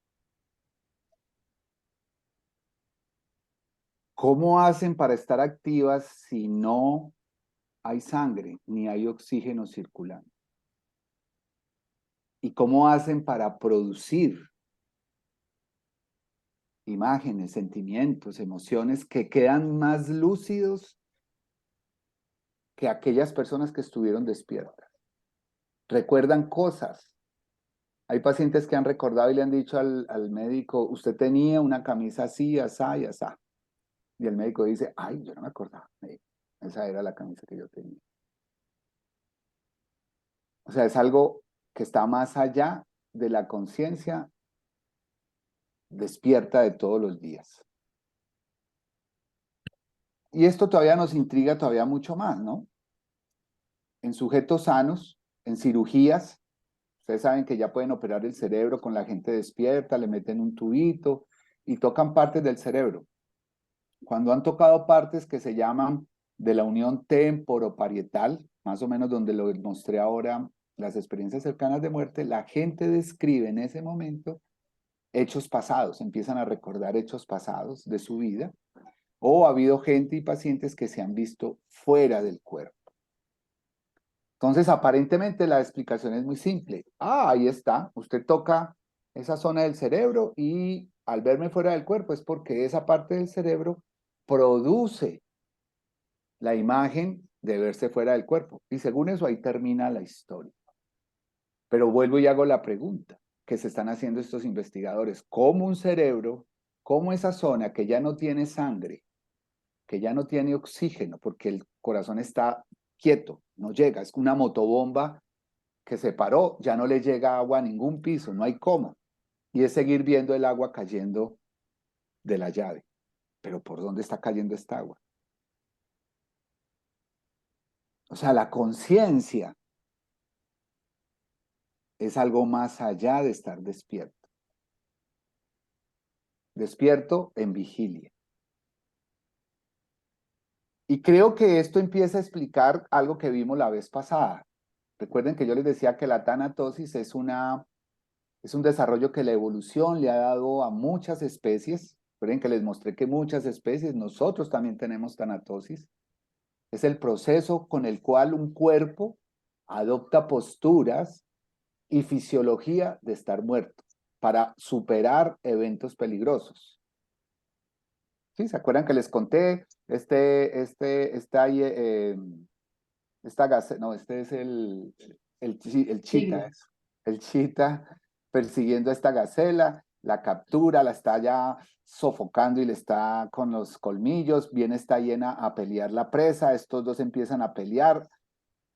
¿Cómo hacen para estar activas si no hay sangre ni hay oxígeno circulando? ¿Y cómo hacen para producir imágenes, sentimientos, emociones que quedan más lúcidos que aquellas personas que estuvieron despiertas? Recuerdan cosas. Hay pacientes que han recordado y le han dicho al médico, usted tenía una camisa así, asá y asá. Y el médico dice, ay, yo no me acordaba. Esa era la camisa que yo tenía. O sea, es algo que está más allá de la conciencia despierta de todos los días. Y esto todavía nos intriga todavía mucho más, ¿no? En sujetos sanos, en cirugías, ustedes saben que ya pueden operar el cerebro con la gente despierta, le meten un tubito y tocan partes del cerebro. Cuando han tocado partes que se llaman de la unión temporoparietal, más o menos donde lo mostré ahora, las experiencias cercanas de muerte, la gente describe en ese momento hechos pasados, empiezan a recordar hechos pasados de su vida, o ha habido gente y pacientes que se han visto fuera del cuerpo. Entonces, aparentemente la explicación es muy simple. Ah, ahí está, usted toca esa zona del cerebro y al verme fuera del cuerpo es porque esa parte del cerebro produce la imagen de verse fuera del cuerpo. Y según eso, ahí termina la historia. Pero vuelvo y hago la pregunta que se están haciendo estos investigadores. ¿Cómo un cerebro, cómo esa zona que ya no tiene sangre, que ya no tiene oxígeno, porque el corazón está quieto, no llega, es una motobomba que se paró, ya no le llega agua a ningún piso, no hay cómo. Y es seguir viendo el agua cayendo de la llave. Pero ¿por dónde está cayendo esta agua? O sea, la conciencia es algo más allá de estar despierto. Despierto en vigilia. Y creo que esto empieza a explicar algo que vimos la vez pasada. Recuerden que yo les decía que la tanatosis es un desarrollo que la evolución le ha dado a muchas especies. Recuerden que les mostré que muchas especies, nosotros también tenemos tanatosis. Es el proceso con el cual un cuerpo adopta posturas y fisiología de estar muerto para superar eventos peligrosos. ¿Sí? ¿Se acuerdan que les conté? No, este es el chita, Tigre. el chita persiguiendo a esta gacela, la captura, la está ya sofocando y le está con los colmillos, viene esta hiena a pelear la presa, estos dos empiezan a pelear,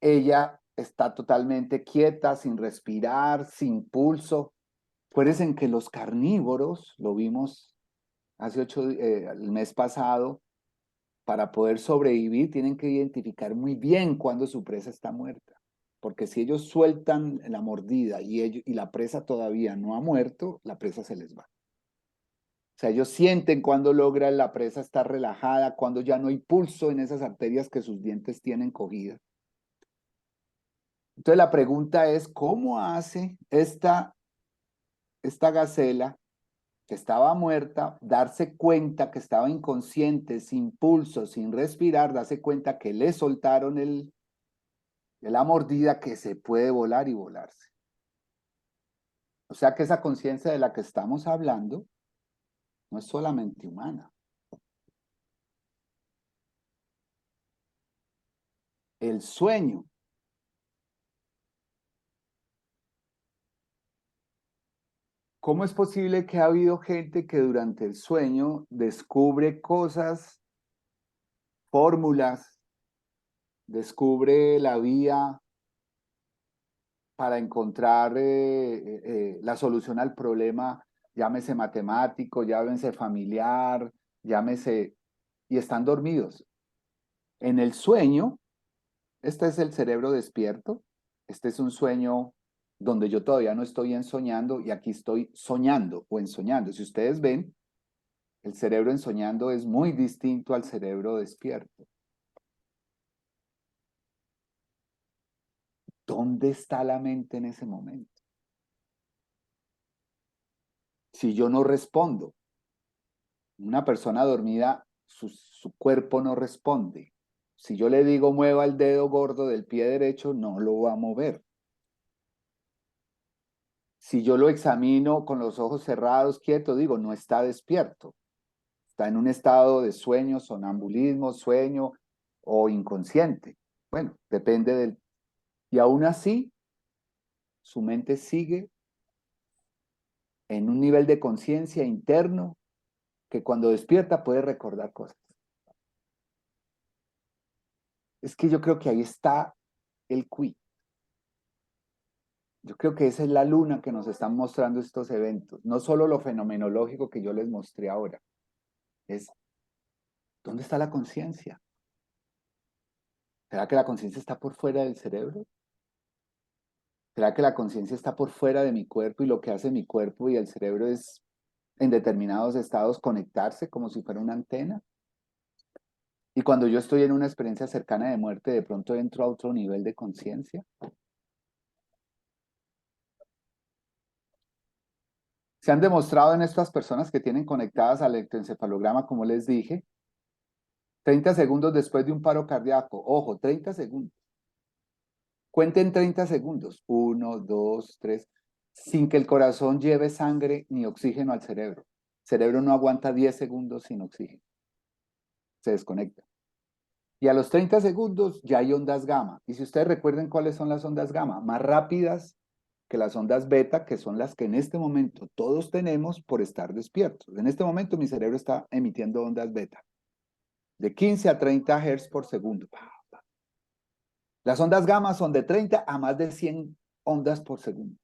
ella está totalmente quieta, sin respirar, sin pulso. Acuérdense que los carnívoros, lo vimos el mes pasado, para poder sobrevivir tienen que identificar muy bien cuando su presa está muerta. Porque si ellos sueltan la mordida y la presa todavía no ha muerto, la presa se les va. O sea, ellos sienten cuando logra la presa estar relajada, cuando ya no hay pulso en esas arterias que sus dientes tienen cogidas. Entonces la pregunta es, ¿cómo hace esta gacela que estaba muerta, darse cuenta que estaba inconsciente, sin pulso, sin respirar, darse cuenta que le soltaron la mordida, que se puede volar y volarse? O sea que esa conciencia de la que estamos hablando no es solamente humana. El sueño. ¿Cómo es posible que ha habido gente que durante el sueño descubre cosas, fórmulas, descubre la vía para encontrar la solución al problema, llámese matemático, llámese familiar, llámese, y están dormidos. En el sueño, este es el cerebro despierto, este es un sueño donde yo todavía no estoy ensoñando y aquí estoy soñando o ensoñando. Si ustedes ven, el cerebro ensoñando es muy distinto al cerebro despierto. ¿Dónde está la mente en ese momento? Si yo no respondo, una persona dormida, su cuerpo no responde. Si yo le digo mueva el dedo gordo del pie derecho, no lo va a mover. Si yo lo examino con los ojos cerrados, quieto, digo, no está despierto. Está en un estado de sueño, sonambulismo, sueño o inconsciente. Bueno, depende del... Y aún así, su mente sigue en un nivel de conciencia interno que cuando despierta puede recordar cosas. Es que yo creo que ahí está el quid. Yo creo que esa es la luna que nos están mostrando estos eventos. No solo lo fenomenológico que yo les mostré ahora. Es, ¿dónde está la conciencia? ¿Será que la conciencia está por fuera del cerebro? ¿Será que la conciencia está por fuera de mi cuerpo y lo que hace mi cuerpo y el cerebro es en determinados estados conectarse como si fuera una antena? Y cuando yo estoy en una experiencia cercana de muerte, de pronto entro a otro nivel de conciencia. Se han demostrado en estas personas que tienen conectadas al electroencefalograma, como les dije, 30 segundos después de un paro cardíaco. Ojo, 30 segundos. Cuenten 30 segundos. 1, 2, 3. Sin que el corazón lleve sangre ni oxígeno al cerebro. El cerebro no aguanta 10 segundos sin oxígeno. Se desconecta. Y a los 30 segundos ya hay ondas gamma. Y si ustedes recuerden cuáles son las ondas gamma, más rápidas que las ondas beta, que son las que en este momento todos tenemos por estar despiertos. En este momento mi cerebro está emitiendo ondas beta, de 15 a 30 Hz por segundo. Las ondas gamma son de 30 a más de 100 ondas por segundo.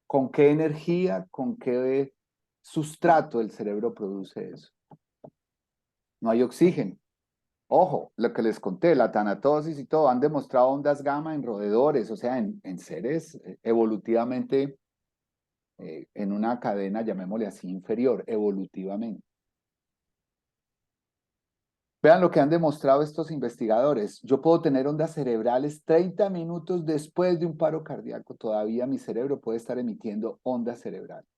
¿Con qué energía, con qué sustrato el cerebro produce eso? No hay oxígeno. Ojo, lo que les conté, la tanatosis y todo, han demostrado ondas gamma en roedores, o sea, en seres evolutivamente en una cadena, llamémosle así, inferior, evolutivamente. Vean lo que han demostrado estos investigadores. Yo puedo tener ondas cerebrales 30 minutos después de un paro cardíaco. Todavía mi cerebro puede estar emitiendo ondas cerebrales.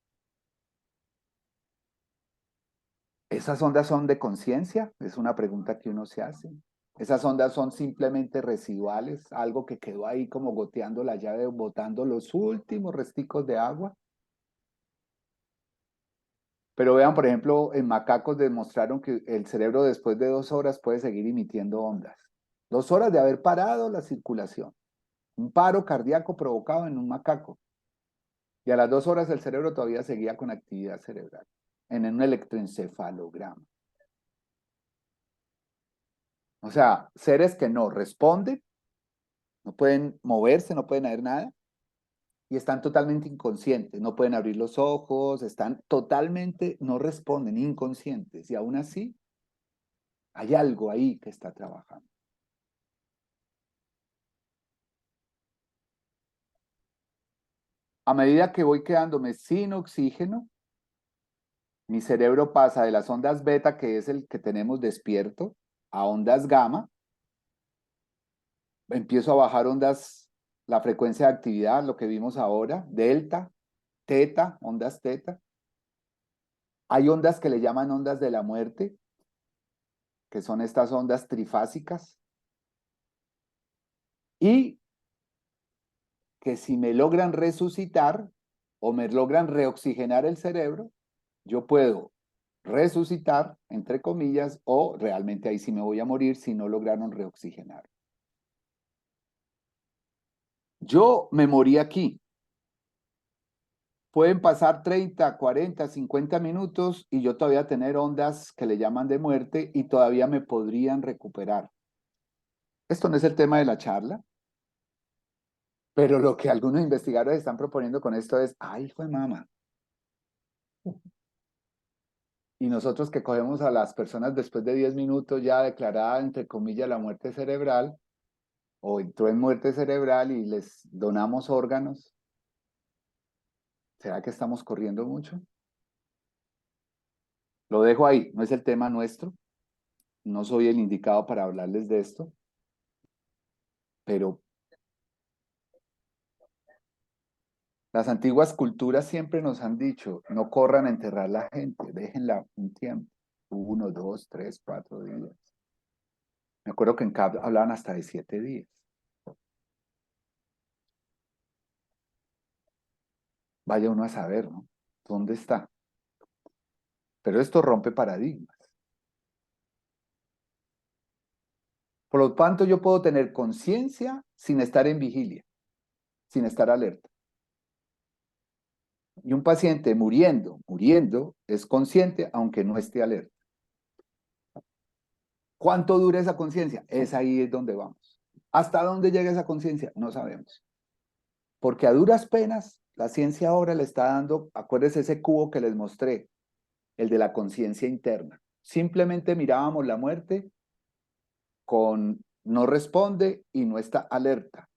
¿Esas ondas son de conciencia? Es una pregunta que uno se hace. ¿Esas ondas son simplemente residuales? Algo que quedó ahí como goteando la llave, botando los últimos resticos de agua. Pero vean, por ejemplo, en macacos demostraron que el cerebro después de 2 horas puede seguir emitiendo ondas. 2 horas de haber parado la circulación. Un paro cardíaco provocado en un macaco. Y a las 2 horas el cerebro todavía seguía con actividad cerebral, en un electroencefalograma. O sea, seres que no responden, no pueden moverse, no pueden hacer nada, y están totalmente inconscientes, no pueden abrir los ojos, están totalmente, no responden, inconscientes, y aún así hay algo ahí que está trabajando. A medida que voy quedándome sin oxígeno, mi cerebro pasa de las ondas beta, que es el que tenemos despierto, a ondas gamma. Empiezo a bajar ondas, la frecuencia de actividad, lo que vimos ahora, delta, teta, ondas teta. Hay ondas que le llaman ondas de la muerte, que son estas ondas trifásicas. Y que si me logran resucitar o me logran reoxigenar el cerebro, yo puedo resucitar, entre comillas, o realmente ahí sí me voy a morir si no lograron reoxigenar. Yo me morí aquí. Pueden pasar 30, 40, 50 minutos y yo todavía tener ondas que le llaman de muerte y todavía me podrían recuperar. Esto no es el tema de la charla, pero lo que algunos investigadores están proponiendo con esto es, ¡ay, hijo de mamá! Y nosotros que cogemos a las personas después de 10 minutos ya declarada, entre comillas, la muerte cerebral, o entró en muerte cerebral y les donamos órganos, ¿será que estamos corriendo mucho? Lo dejo ahí, no es el tema nuestro, no soy el indicado para hablarles de esto, pero las antiguas culturas siempre nos han dicho, no corran a enterrar a la gente, déjenla un tiempo, 1, 2, 3, 4 días. Me acuerdo que en CAP hablaban hasta de 7 días. Vaya uno a saber, ¿no? ¿Dónde está? Pero esto rompe paradigmas. Por lo tanto, yo puedo tener conciencia sin estar en vigilia, sin estar alerta. Y un paciente muriendo, es consciente aunque no esté alerta. ¿Cuánto dura esa conciencia? Es ahí es donde vamos. ¿Hasta dónde llega esa conciencia? No sabemos. Porque a duras penas, la ciencia ahora le está dando, acuérdense ese cubo que les mostré, el de la conciencia interna. Simplemente mirábamos la muerte con no responde y no está alerta.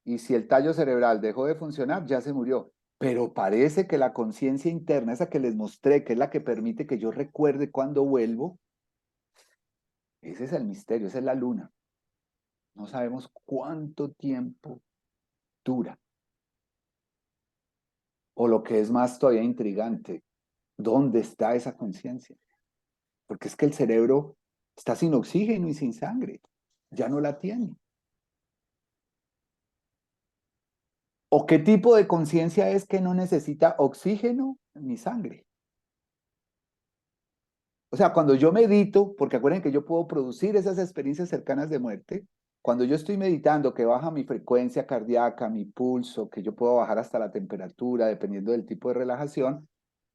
Y si el tallo cerebral dejó de funcionar, ya se murió. Pero parece que la conciencia interna, esa que les mostré, que es la que permite que yo recuerde cuando vuelvo, ese es el misterio, esa es la luna. No sabemos cuánto tiempo dura. O lo que es más todavía intrigante, ¿dónde está esa conciencia? Porque es que el cerebro está sin oxígeno y sin sangre. Ya no la tiene. ¿O qué tipo de conciencia es que no necesita oxígeno ni sangre? O sea, cuando yo medito, porque acuérdense que yo puedo producir esas experiencias cercanas de muerte, cuando yo estoy meditando que baja mi frecuencia cardíaca, mi pulso, que yo puedo bajar hasta la temperatura, dependiendo del tipo de relajación,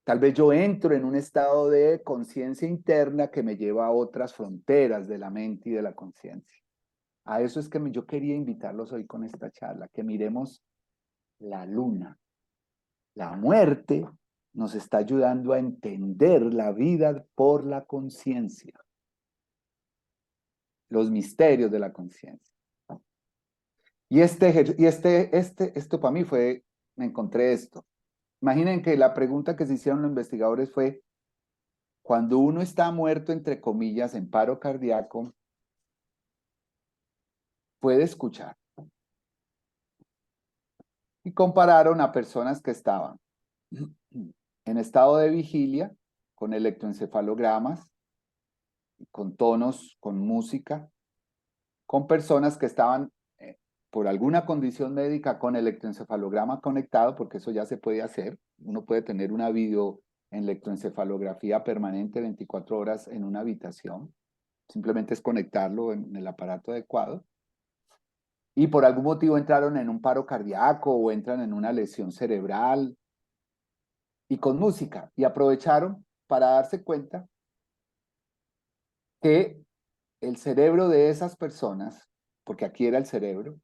tal vez yo entro en un estado de conciencia interna que me lleva a otras fronteras de la mente y de la conciencia. A eso es que yo quería invitarlos hoy con esta charla, que miremos la luna. La muerte nos está ayudando a entender la vida por la conciencia, los misterios de la conciencia. Y esto para mí fue, me encontré esto. Imaginen que la pregunta que se hicieron los investigadores fue, cuando uno está muerto, entre comillas, en paro cardíaco, ¿puede escuchar? Y compararon a personas que estaban en estado de vigilia, con electroencefalogramas, con tonos, con música, con personas que estaban por alguna condición médica con electroencefalograma conectado, porque eso ya se puede hacer. Uno puede tener una electroencefalografía permanente 24 horas en una habitación. Simplemente es conectarlo en el aparato adecuado. Y por algún motivo entraron en un paro cardíaco o entran en una lesión cerebral y con música. Y aprovecharon para darse cuenta que el cerebro de esas personas, porque aquí era el cerebro,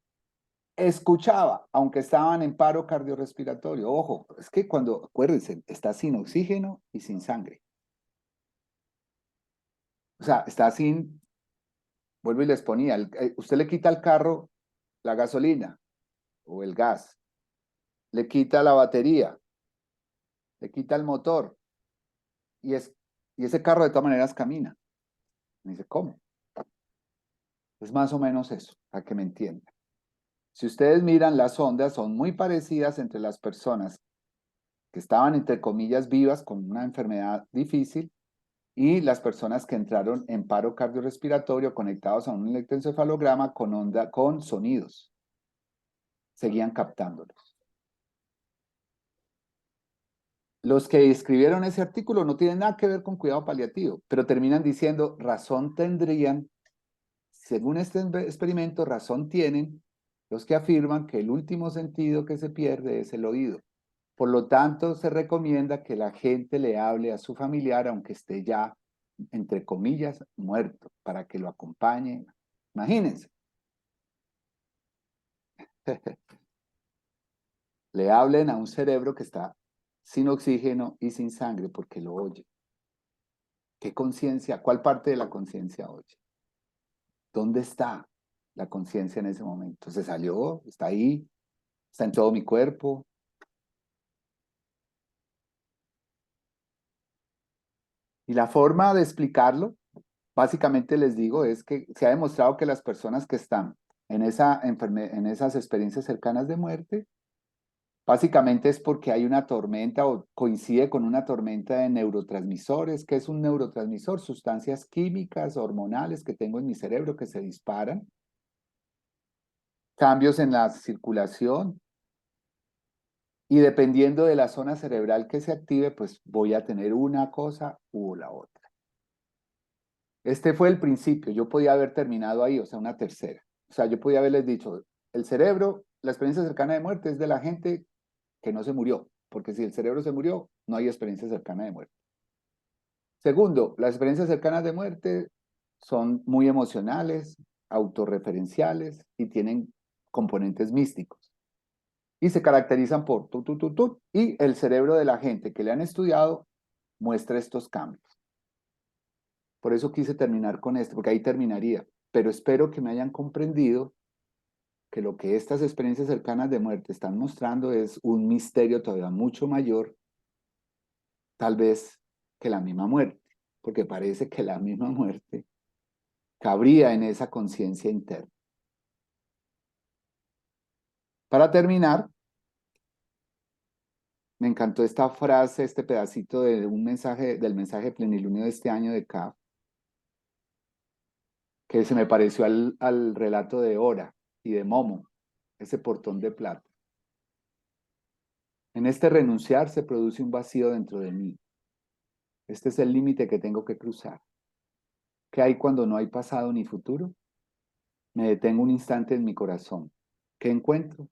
escuchaba, aunque estaban en paro cardiorrespiratorio. Ojo, es que cuando, acuérdense, está sin oxígeno y sin sangre. O sea, está sin, vuelvo y les ponía, usted le quita al carro la gasolina o el gas, le quita la batería, le quita el motor y, y ese carro de todas maneras camina. Me dice, ¿cómo? Es más o menos eso, para que me entiendan. Si ustedes miran, las ondas son muy parecidas entre las personas que estaban, entre comillas, vivas con una enfermedad difícil y las personas que entraron en paro cardiorrespiratorio conectados a un electroencefalograma con onda, con sonidos. Seguían captándolos. Los que escribieron ese artículo no tienen nada que ver con cuidado paliativo, pero terminan diciendo, razón tendrían, según este experimento, razón tienen los que afirman que el último sentido que se pierde es el oído. Por lo tanto, se recomienda que la gente le hable a su familiar, aunque esté ya, entre comillas, muerto, para que lo acompañe. Imagínense, Le hablen a un cerebro que está sin oxígeno y sin sangre porque lo oye. ¿Qué conciencia? ¿Cuál parte de la conciencia oye? ¿Dónde está la conciencia en ese momento? ¿Se salió? ¿Está ahí? ¿Está en todo mi cuerpo? Y la forma de explicarlo, básicamente les digo, es que se ha demostrado que las personas que están en en esas experiencias cercanas de muerte, básicamente es porque hay una tormenta o coincide con una tormenta de neurotransmisores. ¿Qué es un neurotransmisor? Sustancias químicas, hormonales que tengo en mi cerebro que se disparan, cambios en la circulación, y dependiendo de la zona cerebral que se active, pues voy a tener una cosa u la otra. Este fue el principio, yo podía haber terminado ahí, o sea, una tercera. O sea, yo podía haberles dicho, el cerebro, la experiencia cercana de muerte es de la gente que no se murió, porque si el cerebro se murió, no hay experiencia cercana de muerte. Segundo, las experiencias cercanas de muerte son muy emocionales, autorreferenciales y tienen componentes místicos. Y se caracterizan por tu, y el cerebro de la gente que le han estudiado muestra estos cambios. Por eso quise terminar con esto, porque ahí terminaría. Pero espero que me hayan comprendido que lo que estas experiencias cercanas de muerte están mostrando es un misterio todavía mucho mayor, tal vez, que la misma muerte, porque parece que la misma muerte cabría en esa conciencia interna. Para terminar, me encantó esta frase, este pedacito de un mensaje, del mensaje plenilunio de este año de CAF, que se me pareció al relato de Ora y de Momo, ese portón de plata. En este renunciar se produce un vacío dentro de mí. Este es el límite que tengo que cruzar. ¿Qué hay cuando no hay pasado ni futuro? Me detengo un instante en mi corazón. ¿Qué encuentro?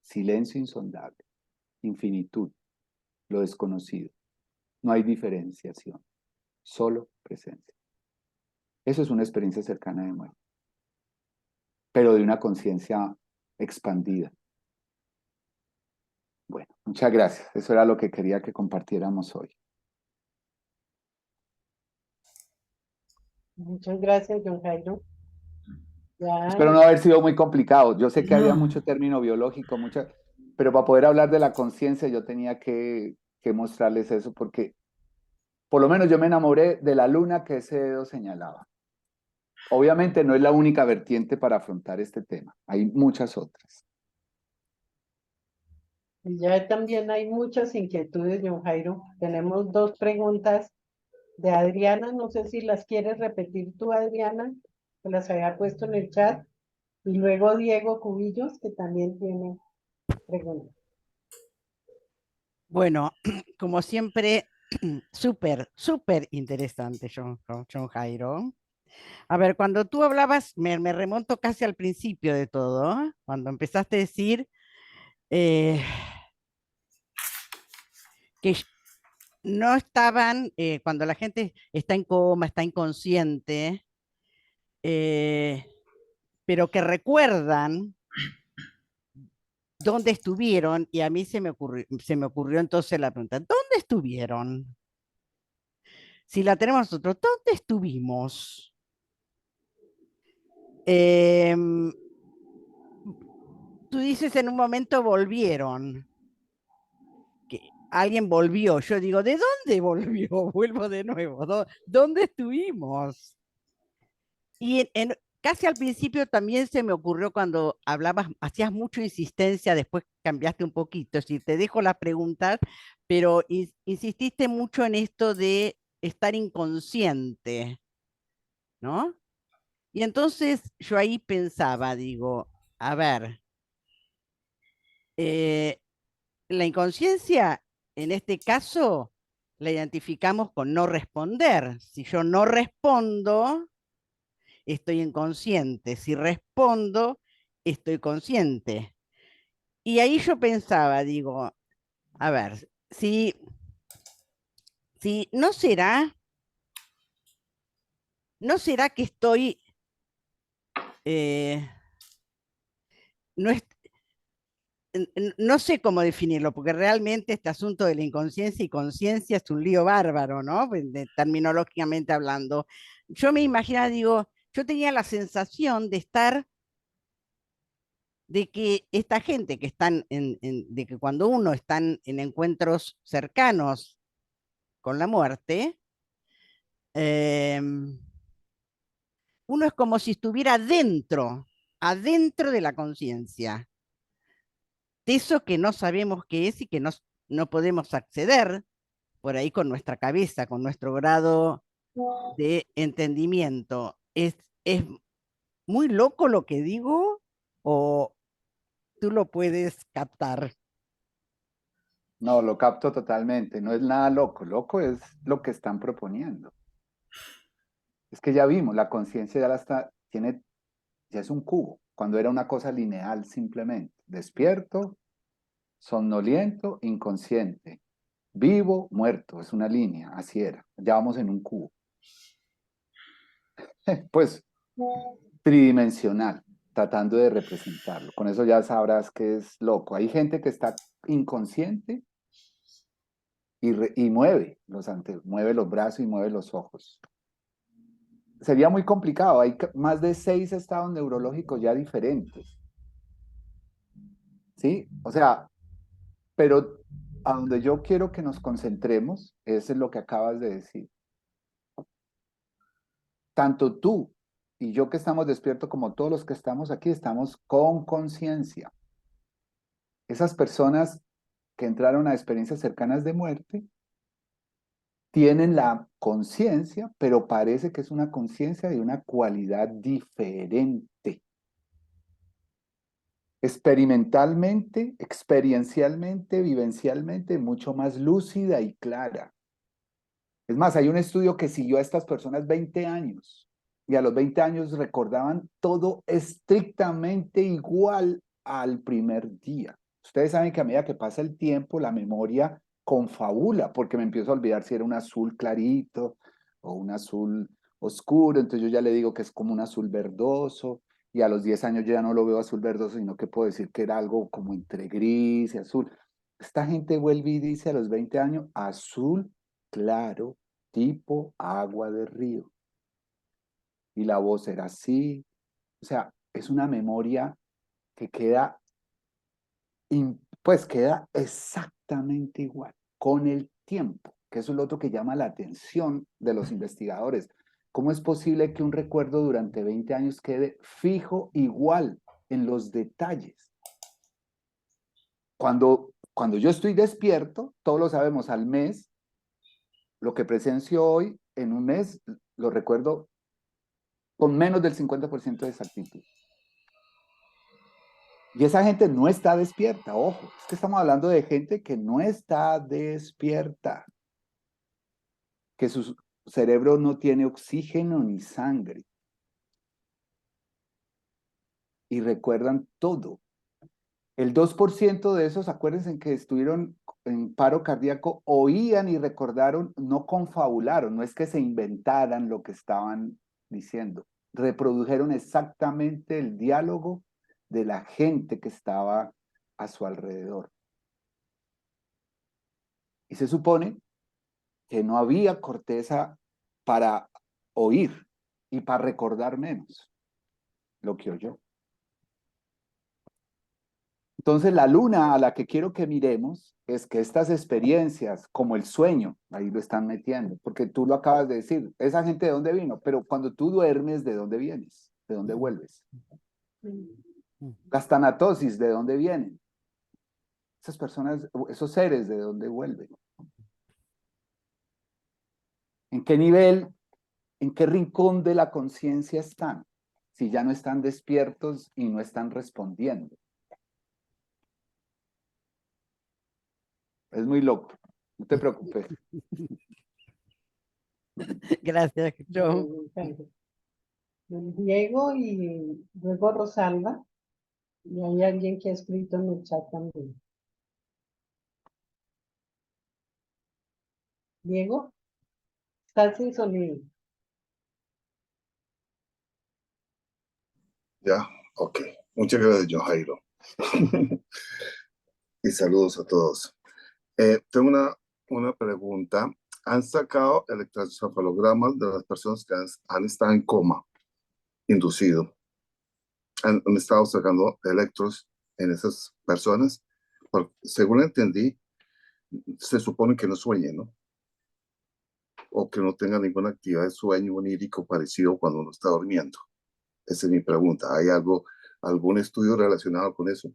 Silencio insondable, infinitud, lo desconocido. No hay diferenciación, solo presencia. Eso es una experiencia cercana de muerte, pero de una conciencia expandida. Bueno, muchas gracias. Eso era lo que quería que compartiéramos hoy. Muchas gracias, John Jairo. Ya, Espero no haber sido muy complicado. Yo sé que había no, mucho término biológico, pero para poder hablar de la conciencia yo tenía que mostrarles eso porque por lo menos yo me enamoré de la luna que ese dedo señalaba. Obviamente no es la única vertiente para afrontar este tema. Hay muchas otras. y ya también hay muchas inquietudes, John Jairo. Tenemos dos preguntas de Adriana, no sé si las quieres repetir tú, Adriana, que las había puesto en el chat, y luego Diego Cubillos, que también tiene preguntas. Bueno, como siempre, súper interesante, John Jairo. A ver, cuando tú hablabas, me remonto casi al principio de todo, ¿eh? Cuando empezaste a decir eh, que no estaban, cuando la gente está en coma, está inconsciente, eh, pero que recuerdan dónde estuvieron, y a mí se me ocurrió entonces la pregunta, ¿dónde estuvieron? Si la tenemos nosotros, ¿dónde estuvimos? Em, Tú dices en un momento volvieron, que alguien volvió. Yo digo, ¿de dónde volvió? Vuelvo de nuevo. ¿Dónde estuvimos? Y casi al principio también se me ocurrió cuando hablabas, hacías mucha insistencia, después cambiaste un poquito, si te dejo las preguntas, pero insististe mucho en esto de estar inconsciente, ¿no? Y entonces yo ahí pensaba, digo, a ver, eh, la inconsciencia, en este caso, la identificamos con no responder. Si yo no respondo, estoy inconsciente. Si respondo, estoy consciente. Y ahí yo pensaba, digo, a ver, si no será que estoy, eh, no es, no sé cómo definirlo, porque realmente este asunto de la inconsciencia y conciencia es un lío bárbaro, ¿no? Pues, terminológicamente hablando. Yo me imaginaba, digo, yo tenía la sensación de estar, de que esta gente que están de que cuando uno está en encuentros cercanos con la muerte, eh, uno es como si estuviera adentro de la conciencia, de eso que no sabemos qué es y que no podemos acceder por ahí con nuestra cabeza, con nuestro grado de entendimiento. ¿Es muy loco lo que digo o tú lo puedes captar? No, lo capto totalmente. No es nada loco. Loco es lo que están proponiendo. Es que ya vimos, la conciencia ya la está, tiene, ya es un cubo. Cuando era una cosa lineal simplemente. Despierto, somnoliento, inconsciente. Vivo, muerto. Es una línea. Así era. Ya vamos en un cubo. Pues tridimensional, tratando de representarlo. Con eso ya sabrás que es loco. Hay gente que está inconsciente y mueve mueve los brazos y mueve los ojos. Sería muy complicado. Hay más de 6 estados neurológicos ya diferentes. ¿Sí? O sea, pero a donde yo quiero que nos concentremos es en lo que acabas de decir. Tanto tú y yo que estamos despiertos como todos los que estamos aquí, estamos con conciencia. Esas personas que entraron a experiencias cercanas de muerte tienen la conciencia, pero parece que es una conciencia de una cualidad diferente. Experimentalmente, experiencialmente, vivencialmente, mucho más lúcida y clara. Es más, hay un estudio que siguió a estas personas 20 años y a los 20 años recordaban todo estrictamente igual al primer día. Ustedes saben que a medida que pasa el tiempo, la memoria confabula, porque me empiezo a olvidar si era un azul clarito o un azul oscuro, entonces yo ya le digo que es como un azul verdoso, y a los 10 años yo ya no lo veo azul verdoso, sino que puedo decir que era algo como entre gris y azul. Esta gente vuelve y dice a los 20 años, azul claro, tipo agua de río. Y la voz era así. O sea, es una memoria que queda, pues queda exactamente igual con el tiempo, que eso es lo otro que llama la atención de los investigadores. ¿Cómo es posible que un recuerdo durante 20 años quede fijo igual en los detalles? Cuando yo estoy despierto, todos lo sabemos, al mes, lo que presencio hoy, en un mes, lo recuerdo con menos del 50% de exactitud. Y esa gente no está despierta, ojo, es que estamos hablando de gente que no está despierta, que su cerebro no tiene oxígeno ni sangre. Y recuerdan todo. El 2% de esos, acuérdense que estuvieron en paro cardíaco, oían y recordaron, no confabularon, no es que se inventaran lo que estaban diciendo, reprodujeron exactamente el diálogo de la gente que estaba a su alrededor. Y se supone que no había corteza para oír y para recordar menos lo que oyó. Entonces, la luna a la que quiero que miremos es que estas experiencias, como el sueño, ahí lo están metiendo, porque tú lo acabas de decir, esa gente de dónde vino, pero cuando tú duermes, ¿de dónde vienes? ¿De dónde vuelves? Las tanatosis, ¿de dónde vienen? Esas personas, esos seres, ¿de dónde vuelven? ¿En qué nivel, en qué rincón de la conciencia están? Si ya no están despiertos y no están respondiendo. Es muy loco, no te preocupes. Gracias, Joe. Diego y luego Rosalba. Y hay alguien que ha escrito en el chat también. Diego, estás sin sonido. Ya, ok. Muchas gracias, John Jairo. Y saludos a todos. Tengo una pregunta. ¿Han sacado electroencefalogramas de las personas que han estado en coma inducido? ¿Han estado sacando electros en esas personas? Porque, según entendí, se supone que no sueñen, ¿no? O que no tengan ninguna actividad de sueño onírico parecido cuando uno está durmiendo. Esa es mi pregunta. ¿Hay algún estudio relacionado con eso?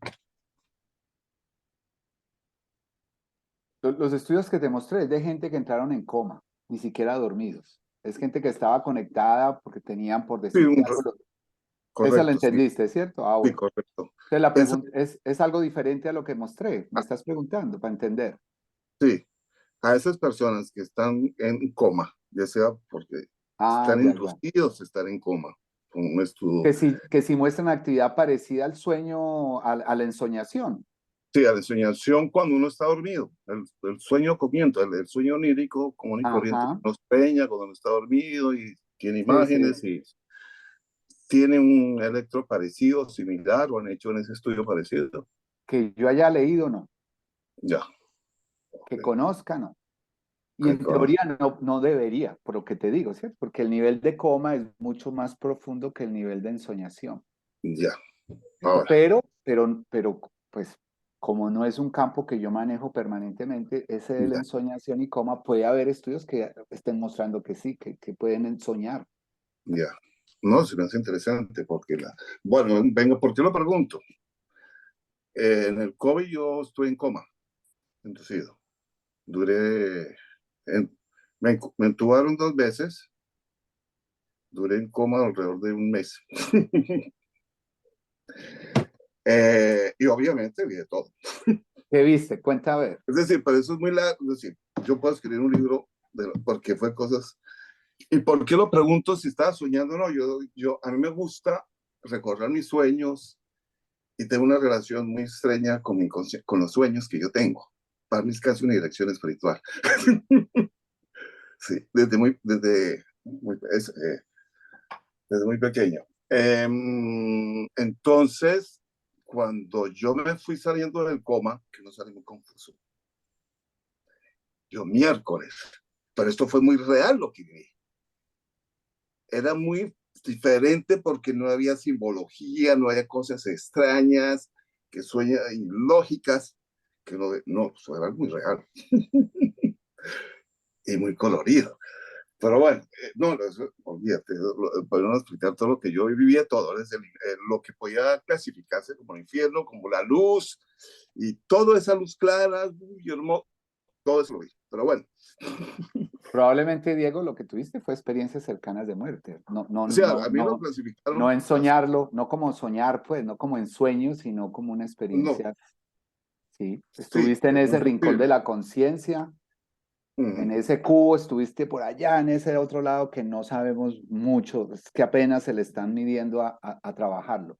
Los estudios que te mostré es de gente que entraron en coma, ni siquiera dormidos. Es gente que estaba conectada porque tenían, por Sí, decirte algo, esa la correcto, sí, entendiste, ¿cierto? Ah, sí, bueno. correcto. Entonces la Esa, pregunta es algo diferente a lo que mostré. Me estás preguntando para entender. sí, a esas personas que están en coma, ya sea porque Ah, están ya, ya. inducidos a estar en coma, con un estudio, Que si muestran actividad parecida al sueño, a la ensoñación. sí, a la ensoñación cuando uno está dormido, el sueño comienza, el sueño onírico común y corriente, Ajá. nos peña cuando uno está dormido y tiene Sí, sí. imágenes y tiene un electro parecido, similar, o han hecho en ese estudio parecido. Que yo haya leído, no. Ya, Que conozca, no. Y ok, en teoría no debería, por lo que te digo, ¿cierto? Porque el nivel de coma es mucho más profundo que el nivel de ensoñación. ya, ¿Cierto? ahora, Pero, pues, como no es un campo que yo manejo permanentemente, ese de la ya, ensoñación y coma, puede haber estudios que estén mostrando que sí, que pueden ensoñar. ya. No, se me hace interesante porque bueno, venga, ¿por qué lo pregunto? En el COVID yo estuve en coma, inducido. Duré, me entubaron 2 veces, duré en coma alrededor de un mes. Y obviamente vi de todo. ¿Qué viste? Cuenta a ver. Es decir, pero eso es muy largo. Es decir, yo puedo escribir un libro porque fue cosas. ¿Y por qué lo pregunto si estaba soñando o no? A mí me gusta recordar mis sueños y tengo una relación muy extraña con los sueños que yo tengo. Para mí es casi una dirección espiritual. Sí, desde muy pequeño. Entonces, cuando yo me fui saliendo del coma, que no salí muy confuso, yo miércoles, pero esto fue muy real lo que viví. Era muy diferente porque no había simbología, no había cosas extrañas, que sueñan ilógicas, que no, eso era muy real y muy colorido. Pero bueno, no, olvídate, podemos explicar todo lo que yo vivía, todo, desde lo que podía clasificarse como el infierno, como la luz, y toda esa luz clara, y hermoso, todo eso lo vi. Pero bueno, Probablemente, Diego, lo que tuviste fue experiencias cercanas de muerte. o sea, a mí lo No clasificaron, en soñarlo, no como soñar, pues, no como en sueños, sino como una no, experiencia. Sí, sí, estuviste en ese rincón de inclusive, la conciencia, en ese cubo, estuviste por allá, en ese otro lado que no sabemos mucho, es que apenas se le están midiendo a trabajarlo.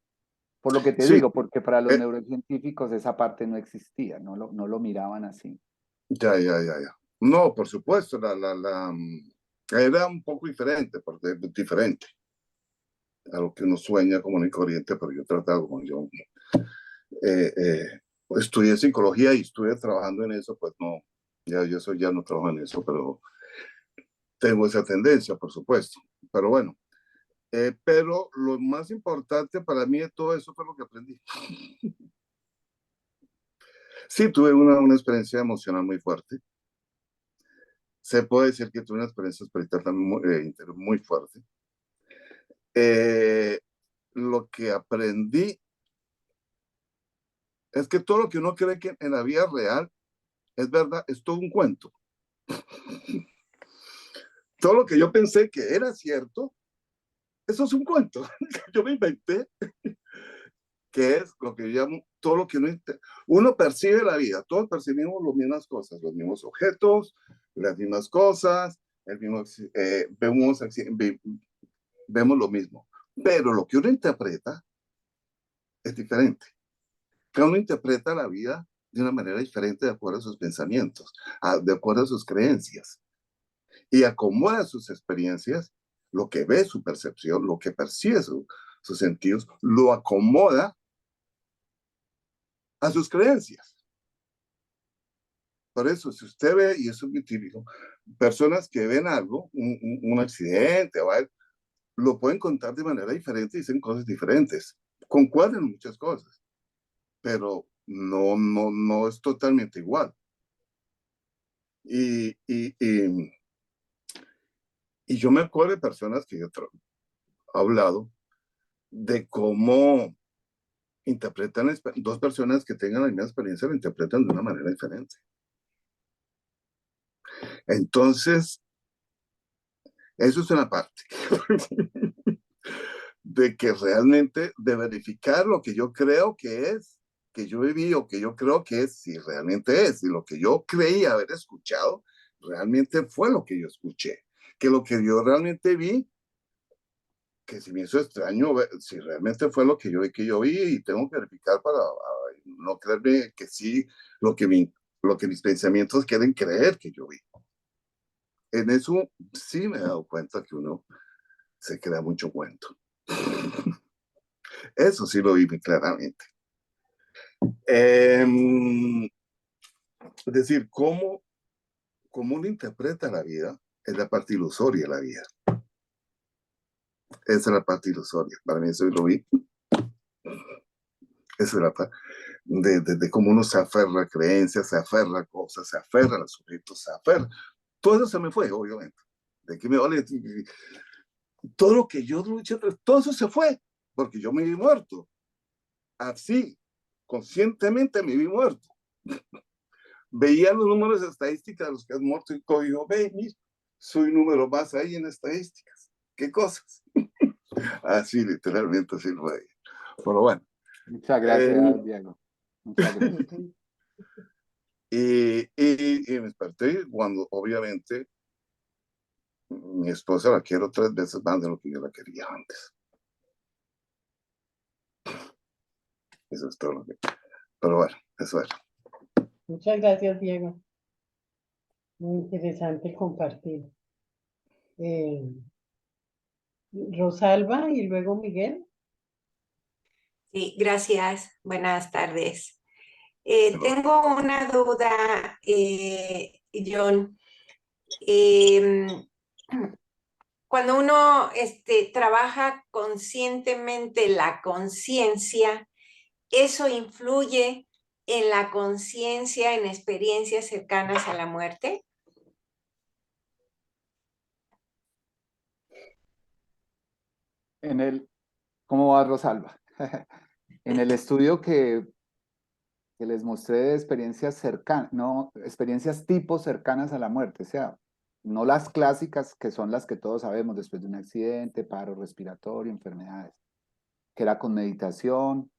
Por lo que te sí, digo, porque para los eh, neurocientíficos esa parte no existía, no lo miraban así. ya. No, por supuesto, era un poco diferente, porque es diferente a lo que uno sueña como y corriente, pero yo trataba como yo estudié psicología y estuve trabajando en eso, pues no, ya no trabajo en eso, pero tengo esa tendencia, por supuesto. Pero bueno, pero lo más importante para mí de todo eso fue lo que aprendí. Sí, tuve una experiencia emocional muy fuerte. Se puede decir que tuve una experiencia espiritual también muy fuerte. Eh, lo que aprendí es que todo lo que uno cree que en la vida real es verdad, es todo un cuento. Todo lo que yo pensé que era cierto, eso es un cuento. Yo me inventé, que es lo que yo llamo todo lo que uno percibe la vida. Todos percibimos las mismas cosas, los mismos objetos, las mismas cosas, vemos lo mismo. Pero lo que uno interpreta es diferente. Cada uno interpreta la vida de una manera diferente de acuerdo a sus pensamientos, de acuerdo a sus creencias. Y acomoda sus experiencias, lo que ve, su percepción, lo que percibe sus sentidos, lo acomoda a sus creencias. Por eso, si usted ve, y eso es muy típico, personas que ven algo, un accidente, o algo, lo pueden contar de manera diferente, dicen cosas diferentes, concuerdan en muchas cosas, pero no es totalmente igual. Y yo me acuerdo de personas que yo he hablado de cómo interpretan, dos personas que tengan la misma experiencia lo interpretan de una manera diferente. Entonces, eso es una parte de que realmente de verificar lo que yo creo que es, que yo viví o que yo creo que es, si realmente es, y lo que yo creí haber escuchado, realmente fue lo que yo escuché, que lo que yo realmente vi, que si me hizo extraño, si realmente fue lo que yo vi y tengo que verificar para no creerme que sí, lo que mis pensamientos quieren creer que yo vi. En eso sí me he dado cuenta que uno se crea mucho cuento. Eso sí lo vi muy claramente. Es decir, cómo uno interpreta la vida es la parte ilusoria de la vida. Esa es la parte ilusoria. Para mí eso lo vi. Esa es la parte de cómo uno se aferra a creencias, se aferra a cosas, se aferra a los sujetos, se aferra. Todo eso se me fue, obviamente. De que me vale. Todo lo que yo luché, todo eso se fue, porque yo me vi muerto. Así, conscientemente me vi muerto. Veía los números de estadística de los que han muerto y digo, ve, mira, soy número más ahí en estadísticas. ¿Qué cosas? Así, literalmente, así lo veía. Pero bueno. Muchas gracias, Diego. Muchas gracias. Y me desperté cuando, obviamente, mi esposa la quiero 3 veces más de lo que yo la quería antes. Eso es todo lo que... Pero bueno, eso era. Muchas gracias, Diego. Muy interesante compartir. Rosalba y luego Miguel. Sí, gracias. Buenas tardes. Tengo una duda, John. Cuando uno trabaja conscientemente la conciencia, ¿eso influye en la conciencia en experiencias cercanas a la muerte? ¿Cómo va, Rosalba? En el estudio que les mostré de experiencias cercanas, no, experiencias tipo cercanas a la muerte, o sea, no las clásicas que son las que todos sabemos después de un accidente, paro respiratorio, enfermedades, que era con meditación,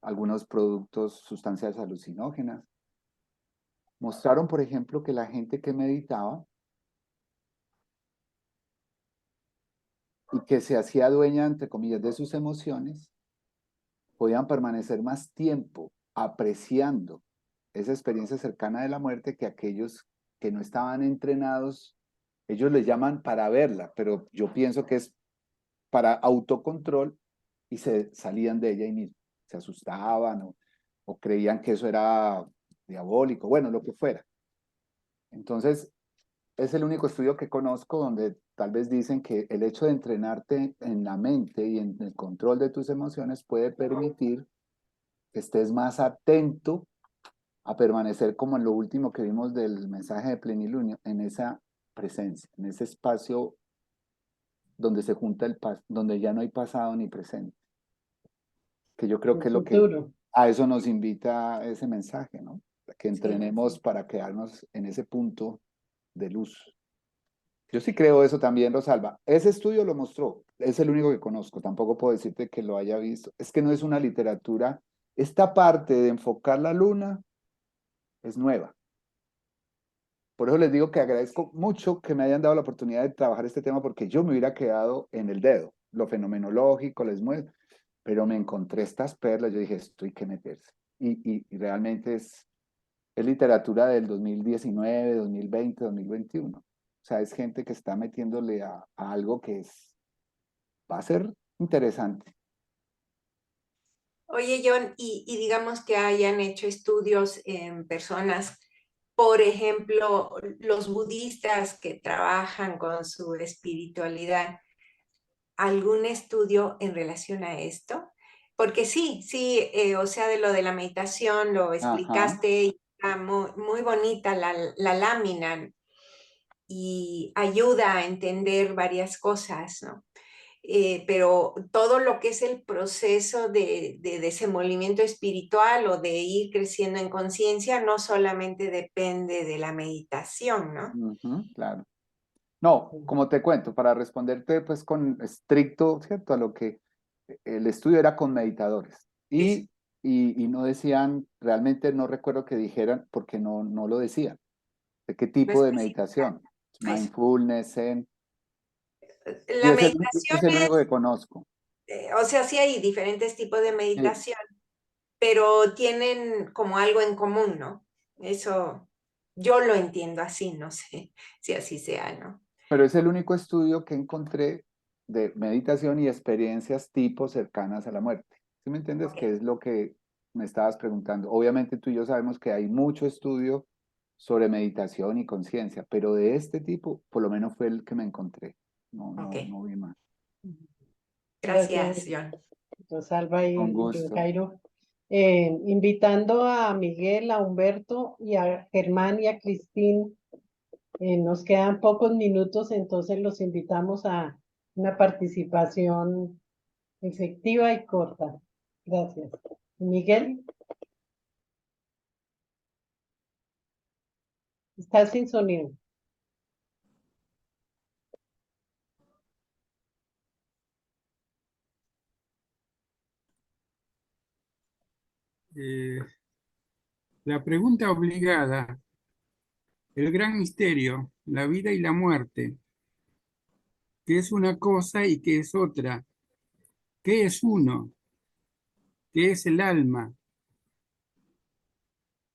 algunos productos, sustancias alucinógenas. Mostraron, por ejemplo, que la gente que meditaba y que se hacía dueña, entre comillas, de sus emociones, podían permanecer más tiempo apreciando esa experiencia cercana de la muerte que aquellos que no estaban entrenados. Ellos le llaman para verla, pero yo pienso que es para autocontrol y se salían de ella y mismo, se asustaban o creían que eso era diabólico, bueno, lo que fuera. Entonces, es el único estudio que conozco donde tal vez dicen que el hecho de entrenarte en la mente y en el control de tus emociones puede permitir que estés más atento a permanecer como en lo último que vimos del mensaje de plenilunio, en esa presencia, en ese espacio donde se junta donde ya no hay pasado ni presente. Que yo creo El que es lo que futuro. a eso nos invita ese mensaje, ¿no? Que entrenemos Sí. para quedarnos en ese punto de luz. Yo sí creo eso también, Rosalba. Ese estudio lo mostró, es el único que conozco, tampoco puedo decirte que lo haya visto. Es que no es una literatura. Esta parte de enfocar la luna es nueva. Por eso les digo que agradezco mucho que me hayan dado la oportunidad de trabajar este tema porque yo me hubiera quedado en el dedo, lo fenomenológico, les muestro, pero me encontré estas perlas, yo dije, esto hay que meterse. Y realmente es literatura del 2019, 2020, 2021. O sea, es gente que está metiéndole a algo que va a ser interesante. Oye, John, y digamos que hayan hecho estudios en personas por ejemplo, los budistas que trabajan con su espiritualidad, algún estudio en relación a esto? Porque sí, sí, o sea, de lo de la meditación lo Ajá. explicaste y está muy, muy bonita la lámina y ayuda a entender varias cosas, ¿no? Pero todo lo que es el proceso de desenvolvimiento espiritual o de ir creciendo en conciencia no solamente depende de la meditación, ¿no? Ujú, claro. No, como te cuento, para responderte pues con estricto, ¿cierto? A lo que el estudio era con meditadores Es- y no decían, realmente no recuerdo que dijeran, porque no lo decían, de qué no tipo de especifica meditación, eso. mindfulness, Zen, y La meditación es el único que conozco. o sea, sí hay diferentes tipos de Sí, meditación, pero tienen como algo en común, ¿no? Eso yo lo entiendo así, no sé si así sea, ¿no? pero es el único estudio que encontré de meditación y experiencias tipo cercanas a la muerte. ¿Sí me entiendes? Ok, Que es lo que me estabas preguntando. Obviamente tú y yo sabemos que hay mucho estudio sobre meditación y conciencia, pero de este tipo, por lo menos fue el que me encontré. ok. No vi más. Gracias, Gracias, John. Rosalba Con y John gusto. Jairo. Invitando a Miguel, a Humberto y a Germán y a Cristín. Nos quedan pocos minutos, entonces los invitamos a una participación efectiva y corta. Gracias. Miguel, estás sin sonido. Eh, la pregunta obligada, el gran misterio, la vida y la muerte, ¿qué es una cosa y qué es otra? ¿Qué es uno? ¿Qué es el alma?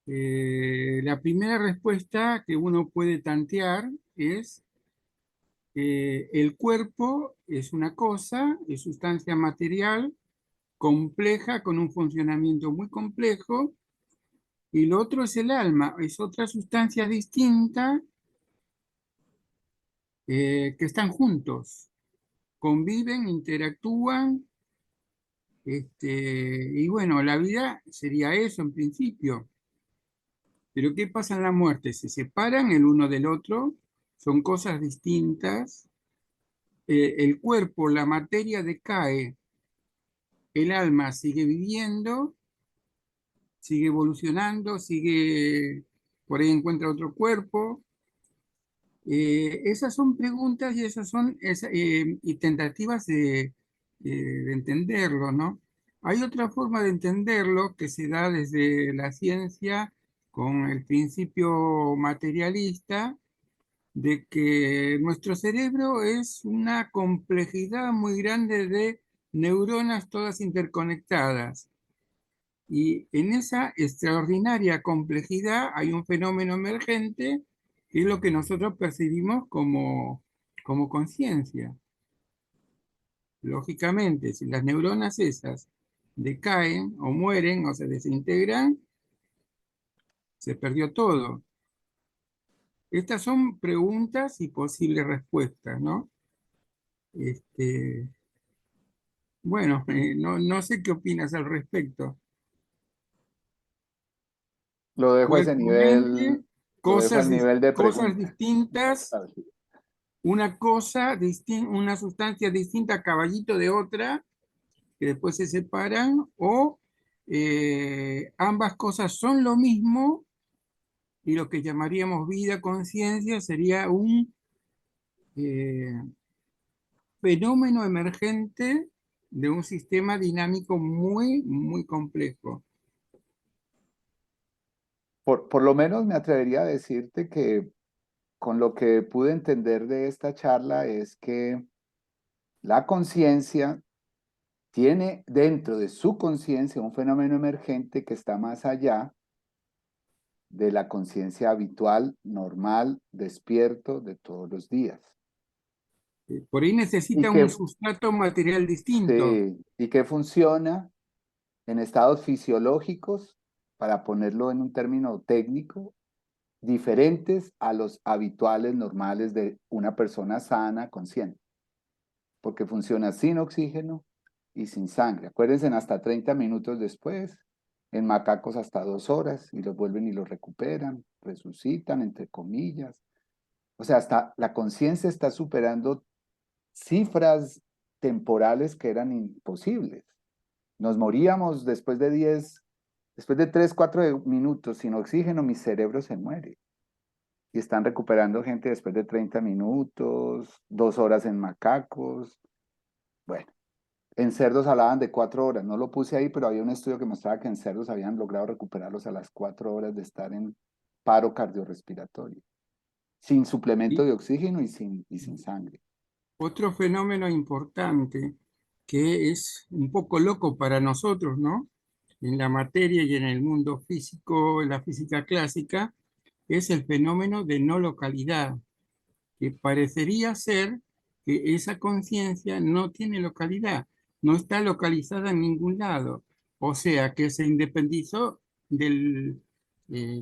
La primera respuesta que uno puede tantear es el cuerpo es una cosa, es sustancia material compleja con un funcionamiento muy complejo, y lo otro es el alma, es otra sustancia distinta que están juntos, conviven, interactúan, y bueno, la vida sería eso en principio. Pero ¿qué pasa en la muerte? Se separan el uno del otro, son cosas distintas, el cuerpo, la materia decae, el alma sigue viviendo, sigue evolucionando, sigue, por ahí encuentra otro cuerpo. Esas son preguntas y esas son y tentativas de entenderlo, ¿no? Hay otra forma de entenderlo que se da desde la ciencia con el principio materialista de que nuestro cerebro es una complejidad muy grande de neuronas todas interconectadas. Y en esa extraordinaria complejidad hay un fenómeno emergente que es lo que nosotros percibimos como conciencia. Lógicamente, si las neuronas esas decaen o mueren o se desintegran, se perdió todo. Estas son preguntas y posibles respuestas, ¿no? Este, bueno, no sé qué opinas al respecto. Lo dejo a ese Cuerpo, nivel, mente, lo dejo al nivel de cosas pregunta. distintas, una cosa, una sustancia distinta, caballito de otra, que después se separan, o ambas cosas son lo mismo, y lo que llamaríamos vida, conciencia, sería un eh, fenómeno emergente de un sistema dinámico muy, muy complejo. Por lo menos me atrevería a decirte que con lo que pude entender de esta charla es que la conciencia tiene dentro de su conciencia un fenómeno emergente que está más allá de la conciencia habitual, normal, despierto de todos los días. Por ahí Y necesita un que, sustrato material distinto. sí, y que funciona en estados fisiológicos, para ponerlo en un término técnico, diferentes a los habituales normales de una persona sana, consciente, porque funciona sin oxígeno y sin sangre. Acuérdense, hasta 30 minutos después, en macacos hasta 2 horas, y los vuelven y los recuperan, resucitan, entre comillas. O sea, hasta la conciencia está superando cifras temporales que eran imposibles. Nos moríamos después de 3, 4 minutos sin oxígeno, mi cerebro se muere. Y están recuperando gente después de 30 minutos, 2 horas en macacos. Bueno, en cerdos hablaban de 4 horas. No lo puse ahí, pero había un estudio que mostraba que en cerdos habían logrado recuperarlos a las 4 horas de estar en paro cardiorrespiratorio, sin suplemento Y de oxígeno y sin sangre. otro fenómeno importante que es un poco loco para nosotros, ¿no? En la materia y en el mundo físico, en la física clásica, es el fenómeno de no localidad, que parecería ser que esa conciencia no tiene localidad, no está localizada en ningún lado, o sea, que se independizó del,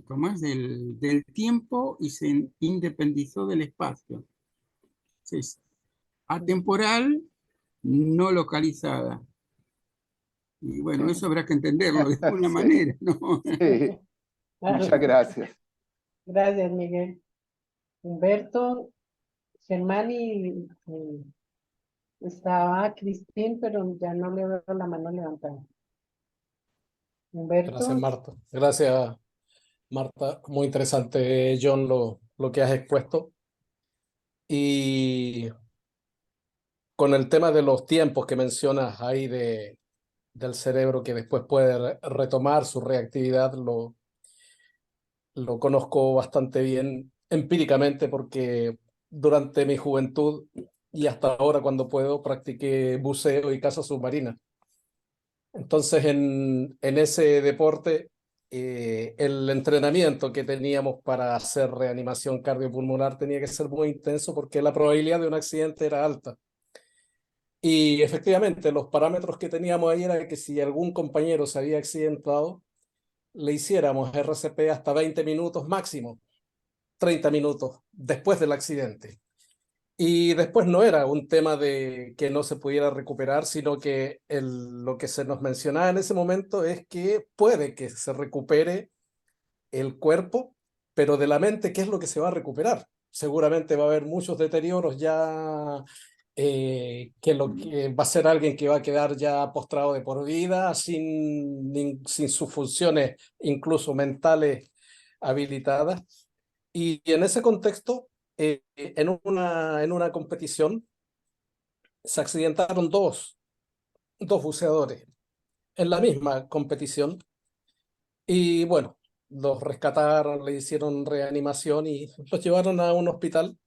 ¿cómo es? Del tiempo y se independizó del espacio. Es atemporal, no localizada. Y bueno, eso habrá que entenderlo de alguna Sí, manera, ¿no? sí. Muchas Claro. gracias. Gracias, Miguel. Humberto, Germán estaba Cristín, pero ya no le veo la mano levantada. Gracias, Humberto, Marta. Gracias, Marta. Muy interesante, John, lo que has expuesto. Y con el tema de los tiempos que mencionas ahí del cerebro que después puede retomar su reactividad, lo conozco bastante bien empíricamente porque durante mi juventud y hasta ahora cuando puedo practiqué buceo y caza submarina. Entonces en ese deporte el entrenamiento que teníamos para hacer reanimación cardiopulmonar tenía que ser muy intenso porque la probabilidad de un accidente era alta. Y efectivamente los parámetros que teníamos ahí era que si algún compañero se había accidentado, le hiciéramos RCP hasta 20 minutos máximo, 30 minutos después del accidente. Y después no era un tema de que no se pudiera recuperar, sino que lo que se nos mencionaba en ese momento es que puede que se recupere el cuerpo, pero de la mente, ¿qué es lo que se va a recuperar? Seguramente va a haber muchos deterioros ya, que lo que va a ser alguien que va a quedar ya postrado de por vida, sin sus funciones, incluso mentales, habilitadas. Y en ese contexto, en una competición, se accidentaron dos buceadores en la misma competición y bueno, los rescataron, le hicieron reanimación y los llevaron a un hospital.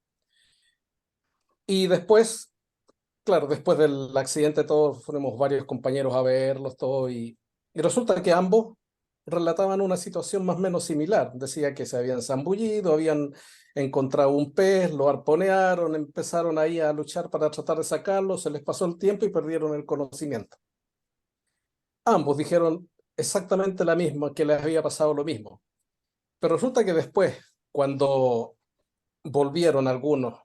Y después, claro, después del accidente todos fuimos varios compañeros a verlos, todo, y resulta que ambos relataban una situación más o menos similar. Decía que se habían zambullido, habían encontrado un pez, lo arponearon, empezaron ahí a luchar para tratar de sacarlo, se les pasó el tiempo y perdieron el conocimiento. Ambos dijeron exactamente la misma, que les había pasado lo mismo. Pero resulta que después, cuando volvieron algunos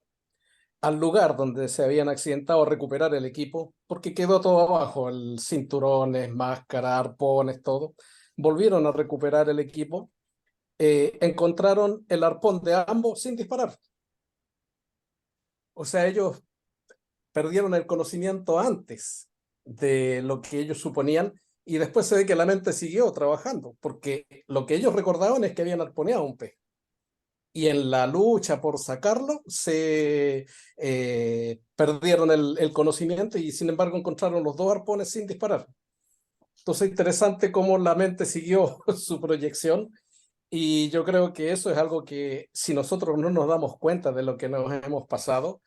al lugar donde se habían accidentado a recuperar el equipo, porque quedó todo abajo, el cinturones, máscara, arpones, todo, volvieron a recuperar el equipo, encontraron el arpón de ambos sin disparar. O sea, ellos perdieron el conocimiento antes de lo que ellos suponían y después se ve que la mente siguió trabajando, porque lo que ellos recordaban es que habían arponeado un pez. Y en la lucha por sacarlo se perdieron el conocimiento y sin embargo encontraron los dos arpones sin disparar. Entonces interesante cómo la mente siguió su proyección y yo creo que eso es algo que si nosotros no nos damos cuenta de lo que nos hemos pasado,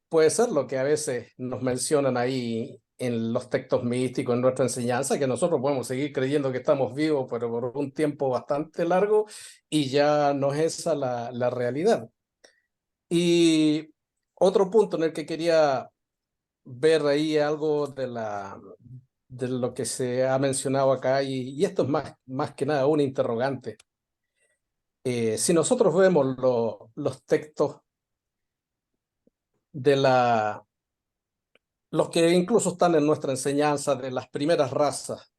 puede ser lo que a veces nos mencionan ahí en los textos místicos, en nuestra enseñanza, que nosotros podemos seguir creyendo que estamos vivos, pero por un tiempo bastante largo y ya no es esa la realidad. Y otro punto en el que quería ver ahí algo de lo que se ha mencionado acá, y esto es más que nada un interrogante. Si nosotros vemos los textos de los que incluso están en nuestra enseñanza de las primeras razas,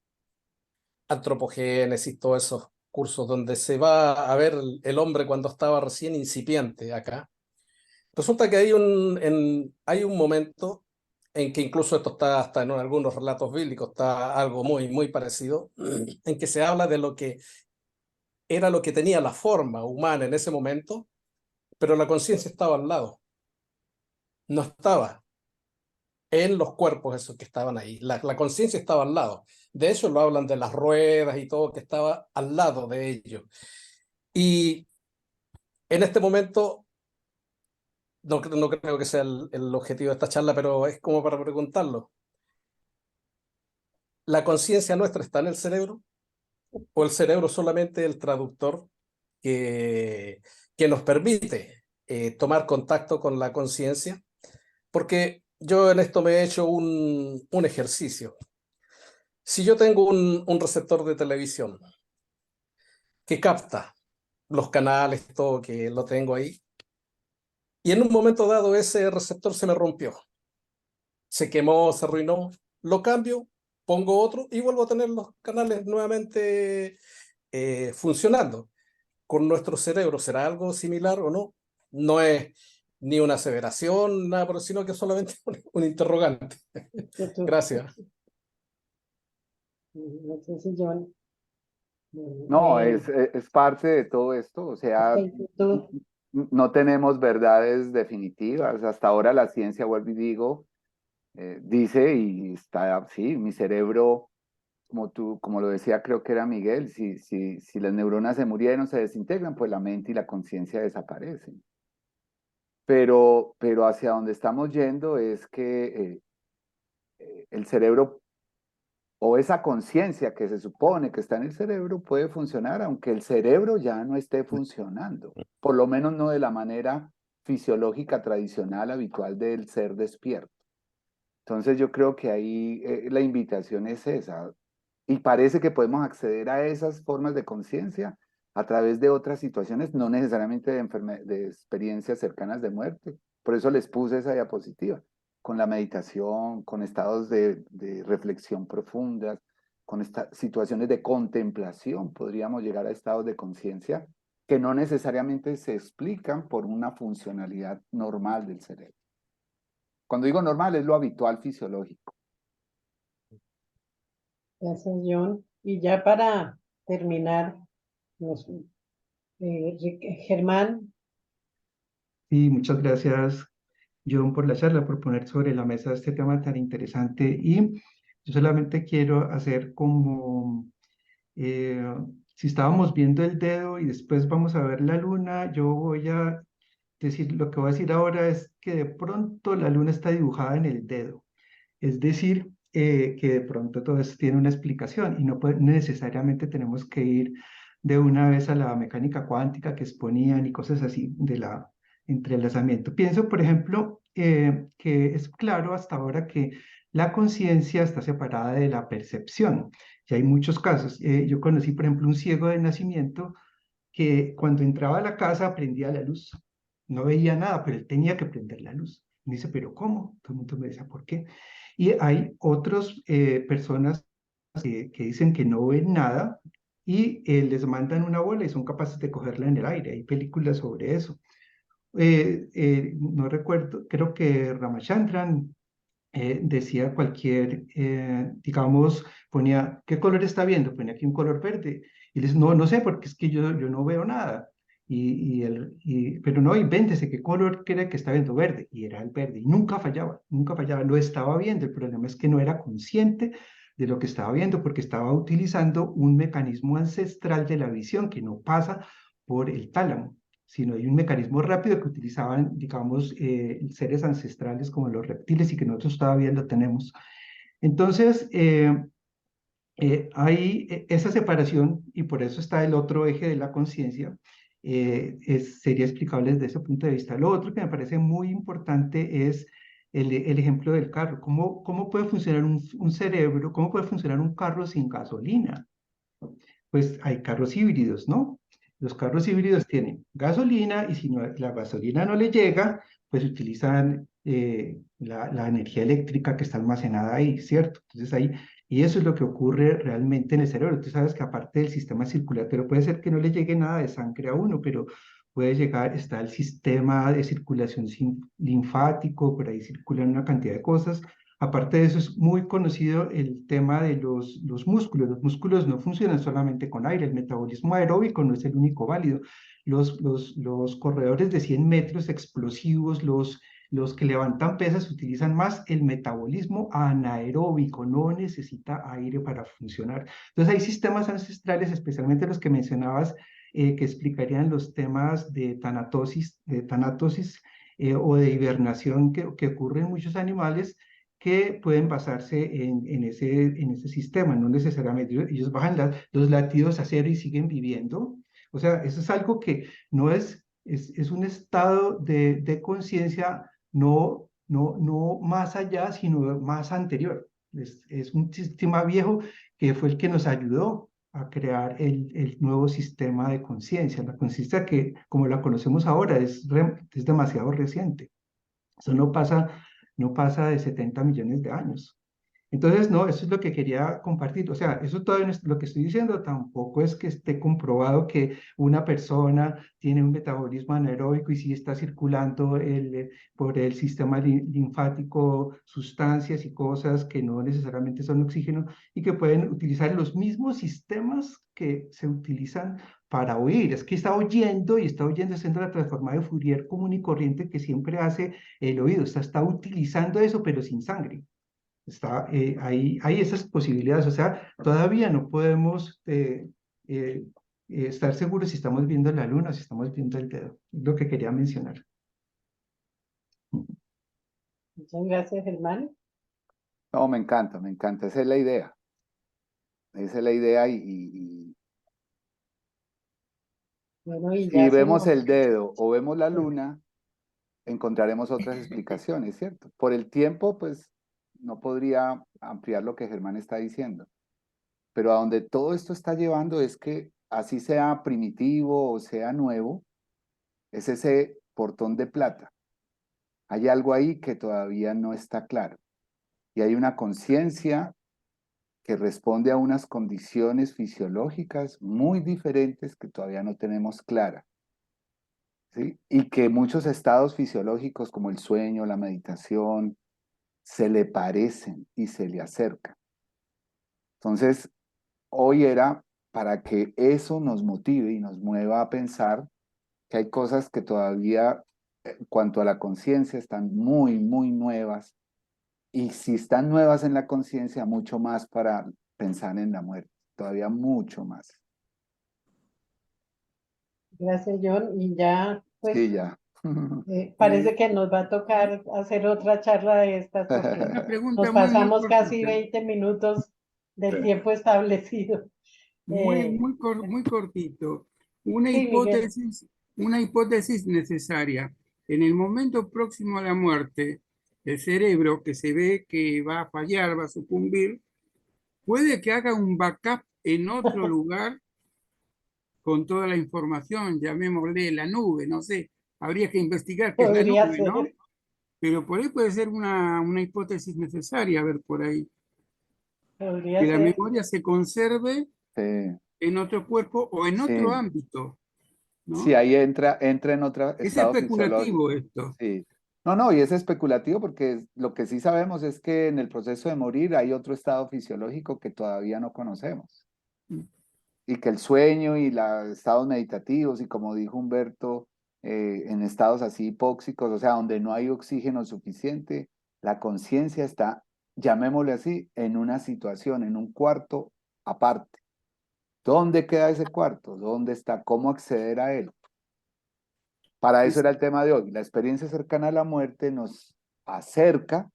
antropogénesis, todos esos cursos donde se va a ver el hombre cuando estaba recién incipiente acá, resulta que hay un momento en que incluso esto está hasta en algunos relatos bíblicos, está algo muy, muy parecido, en que se habla de lo que era lo que tenía la forma humana en ese momento, pero la conciencia estaba al lado, no estaba en los cuerpos esos que estaban ahí. La conciencia estaba al lado. De eso lo hablan de las ruedas y todo, que estaba al lado de ellos. Y en este momento, no creo que sea el objetivo de esta charla, pero es como para preguntarlo. ¿La conciencia nuestra está en el cerebro? ¿O el cerebro solamente el traductor que, que nos permite tomar contacto con la conciencia? Porque yo en esto me he hecho un ejercicio. Si yo tengo un receptor de televisión que capta los canales, todo que lo tengo ahí, y en un momento dado ese receptor se me rompió, se quemó, se arruinó, lo cambio, pongo otro y vuelvo a tener los canales nuevamente funcionando. Con nuestro cerebro, ¿será algo similar o no? No es ni una aseveración, nada por sino que solamente un interrogante. Gracias. No sé si yo... No, es parte de todo esto, o sea, tú, no tenemos verdades definitivas. Hasta ahora la ciencia, vuelvo y digo, dice y está, sí, mi cerebro, como lo decía, creo que era Miguel, si las neuronas se murieron, se desintegran, pues la mente y la conciencia desaparecen. Pero hacia donde estamos yendo es que el cerebro o esa conciencia que se supone que está en el cerebro puede funcionar, aunque el cerebro ya no esté funcionando, por lo menos no de la manera fisiológica tradicional habitual del ser despierto. Entonces yo creo que ahí la invitación es esa, y parece que podemos acceder a esas formas de conciencia a través de otras situaciones, no necesariamente de experiencias cercanas de muerte. Por eso les puse esa diapositiva, con la meditación, con estados de reflexión profundas, con situaciones de contemplación, podríamos llegar a estados de conciencia que no necesariamente se explican por una funcionalidad normal del cerebro. Cuando digo normal es lo habitual fisiológico. gracias, John. Y ya para terminar, Germán, Sí, muchas gracias, John, por la charla, por poner sobre la mesa este tema tan interesante. Y yo solamente quiero hacer como, eh, si estábamos viendo el dedo y después vamos a ver la luna, yo voy a decir, lo que voy a decir ahora es que de pronto la luna está dibujada en el dedo. Es decir, que de pronto todo esto tiene una explicación y no necesariamente tenemos que ir de una vez a la mecánica cuántica que exponían y cosas así de la entrelazamiento. Pienso, por ejemplo, que es claro hasta ahora que la conciencia está separada de la percepción. Y hay muchos casos. Yo conocí, por ejemplo, un ciego de nacimiento que cuando entraba a la casa prendía la luz. No veía nada, pero él tenía que prender la luz. Me dice, ¿pero cómo? Todo el mundo me dice, ¿por qué? Y hay otras personas que dicen que no ven nada y les mandan una bola y son capaces de cogerla en el aire. Hay películas sobre eso. No recuerdo, creo que Ramachandran decía cualquier, digamos, ponía, ¿qué color está viendo? Ponía aquí un color verde. Y les no, no sé, porque es que yo no veo nada. Pero no, invéntese, ¿qué color cree que está viendo? Verde. Y era el verde. Y nunca fallaba, nunca fallaba. Lo estaba viendo. El problema es que no era consciente de lo que estaba viendo porque estaba utilizando un mecanismo ancestral de la visión que no pasa por el tálamo, sino hay un mecanismo rápido que utilizaban, digamos, seres ancestrales como los reptiles y que nosotros todavía lo tenemos. Entonces, hay esa separación y por eso está el otro eje de la conciencia, sería explicable desde ese punto de vista. Lo otro que me parece muy importante es el ejemplo del carro. ¿Cómo puede funcionar un cerebro? ¿Cómo puede funcionar un carro sin gasolina? Pues hay carros híbridos, ¿no? Los carros híbridos tienen gasolina y si la gasolina no le llega, pues utilizan la energía eléctrica que está almacenada ahí, ¿cierto? Entonces ahí, y eso es lo que ocurre realmente en el cerebro. Tú sabes que aparte del sistema circulatorio, puede ser que no le llegue nada de sangre a uno, pero puede llegar, está el sistema de circulación linfático, por ahí circulan una cantidad de cosas. Aparte de eso, es muy conocido el tema de los músculos. Los músculos no funcionan solamente con aire, el metabolismo aeróbico no es el único válido. Los corredores de 100 metros explosivos, los que levantan pesas, utilizan más el metabolismo anaeróbico, no necesita aire para funcionar. Entonces, hay sistemas ancestrales, especialmente los que mencionabas, que explicarían los temas de tanatosis o de hibernación que ocurre en muchos animales que pueden basarse en ese sistema, no necesariamente. Ellos bajan los latidos a cero y siguen viviendo. O sea, eso es algo que no es un estado de conciencia no más allá, sino más anterior. Es un sistema viejo que fue el que nos ayudó a crear el nuevo sistema de conciencia. La conciencia que, como la conocemos ahora, es demasiado reciente. Eso no pasa de 70 millones de años. Entonces, no, eso es lo que quería compartir. O sea, eso todavía no es lo que estoy diciendo, tampoco es que esté comprobado que una persona tiene un metabolismo anaeróbico y sí está circulando por el sistema linfático sustancias y cosas que no necesariamente son oxígeno y que pueden utilizar los mismos sistemas que se utilizan para oír. Es que está oyendo y está oyendo haciendo la transformada de Fourier común y corriente que siempre hace el oído. Está utilizando eso, pero sin sangre. Hay esas posibilidades, o sea, todavía no podemos estar seguros si estamos viendo la luna o si estamos viendo el dedo. Es lo que quería mencionar. Muchas gracias, Germán. No, me encanta, esa es la idea. Esa es la idea y Bueno, y si ya se vemos nos... el dedo o vemos la luna, encontraremos otras explicaciones, ¿cierto? Por el tiempo, pues, no podría ampliar lo que Germán está diciendo. Pero a donde todo esto está llevando es que así sea primitivo o sea nuevo, es ese portón de plata. Hay algo ahí que todavía no está claro. Y hay una conciencia que responde a unas condiciones fisiológicas muy diferentes que todavía no tenemos clara. ¿Sí? Y que muchos estados fisiológicos como el sueño, la meditación, se le parecen y se le acercan. Entonces, hoy era para que eso nos motive y nos mueva a pensar que hay cosas que todavía, en cuanto a la conciencia, están muy, muy nuevas. Y si están nuevas en la conciencia, mucho más para pensar en la muerte, todavía mucho más. Gracias, John. Y ya, pues, Sí, ya. parece que nos va a tocar hacer otra charla de estas porque Una pregunta nos muy, muy pasamos casi cortita. 20 minutos del Sí. tiempo establecido. Muy cortito. Una Sí, Miguel. una hipótesis necesaria. En el momento próximo a la muerte, el cerebro que se ve que va a fallar, va a sucumbir, puede que haga un backup en otro lugar con toda la información, llamémosle la nube, no sé, habría que investigar qué es la Podría nube, ¿no? ser, Pero por ahí puede ser una hipótesis necesaria, a ver por ahí, que podría la ser. memoria se conserve Sí, en otro cuerpo o en otro sí, ámbito, sí, ¿no? ahí entra en otro Es estado especulativo fisiológico. esto. Sí. No, no, y es especulativo porque lo que sí sabemos es que en el proceso de morir hay otro estado fisiológico que todavía no conocemos. Y que el sueño y los estados meditativos y como dijo Humberto, en estados así hipóxicos, o sea, donde no hay oxígeno suficiente, la conciencia está, llamémosle así, en una situación, en un cuarto aparte. ¿Dónde queda ese cuarto? ¿Dónde está? ¿Cómo acceder a él? Para eso Es- era el tema de hoy. La experiencia cercana a la muerte nos acerca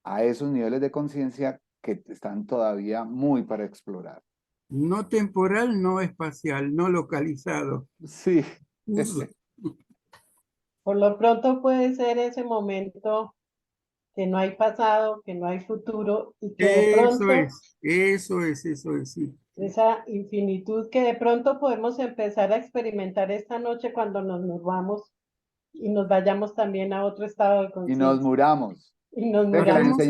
a esos niveles de conciencia que están todavía muy para explorar. no temporal, no espacial, no localizado. Sí, Por lo pronto puede ser ese momento que no hay pasado, que no hay futuro y que de Eso pronto es, eso es, eso es, sí. esa infinitud que de pronto podemos empezar a experimentar esta noche cuando nos vamos y nos vayamos también a otro estado de Y nos conciencia. muramos. Y nos Ve que las muramos.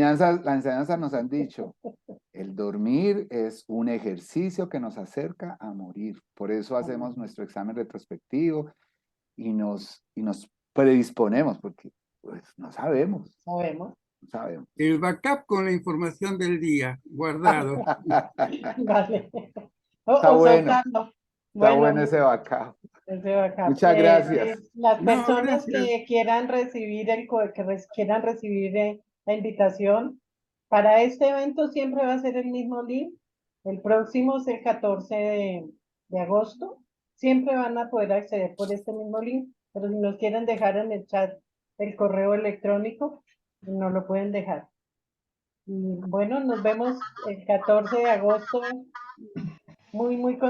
enseñanzas nos han dicho, el dormir es un ejercicio que nos acerca a morir. Por eso hacemos nuestro examen retrospectivo y nos predisponemos, porque pues no sabemos, Sabemos. no sabemos. El backup con la información del día, guardado. Vale. Está O bueno, soltarlo. está Bueno, bueno ese backup. ese backup. Muchas gracias. Las No, personas gracias. que quieran recibir quieran recibir la invitación para este evento siempre va a ser el mismo link. El próximo es el 14 de agosto. Siempre van a poder acceder por este mismo link, pero si nos quieren dejar en el chat el correo electrónico, nos lo pueden dejar. Y bueno, nos vemos el 14 de agosto. Muy, muy contenta.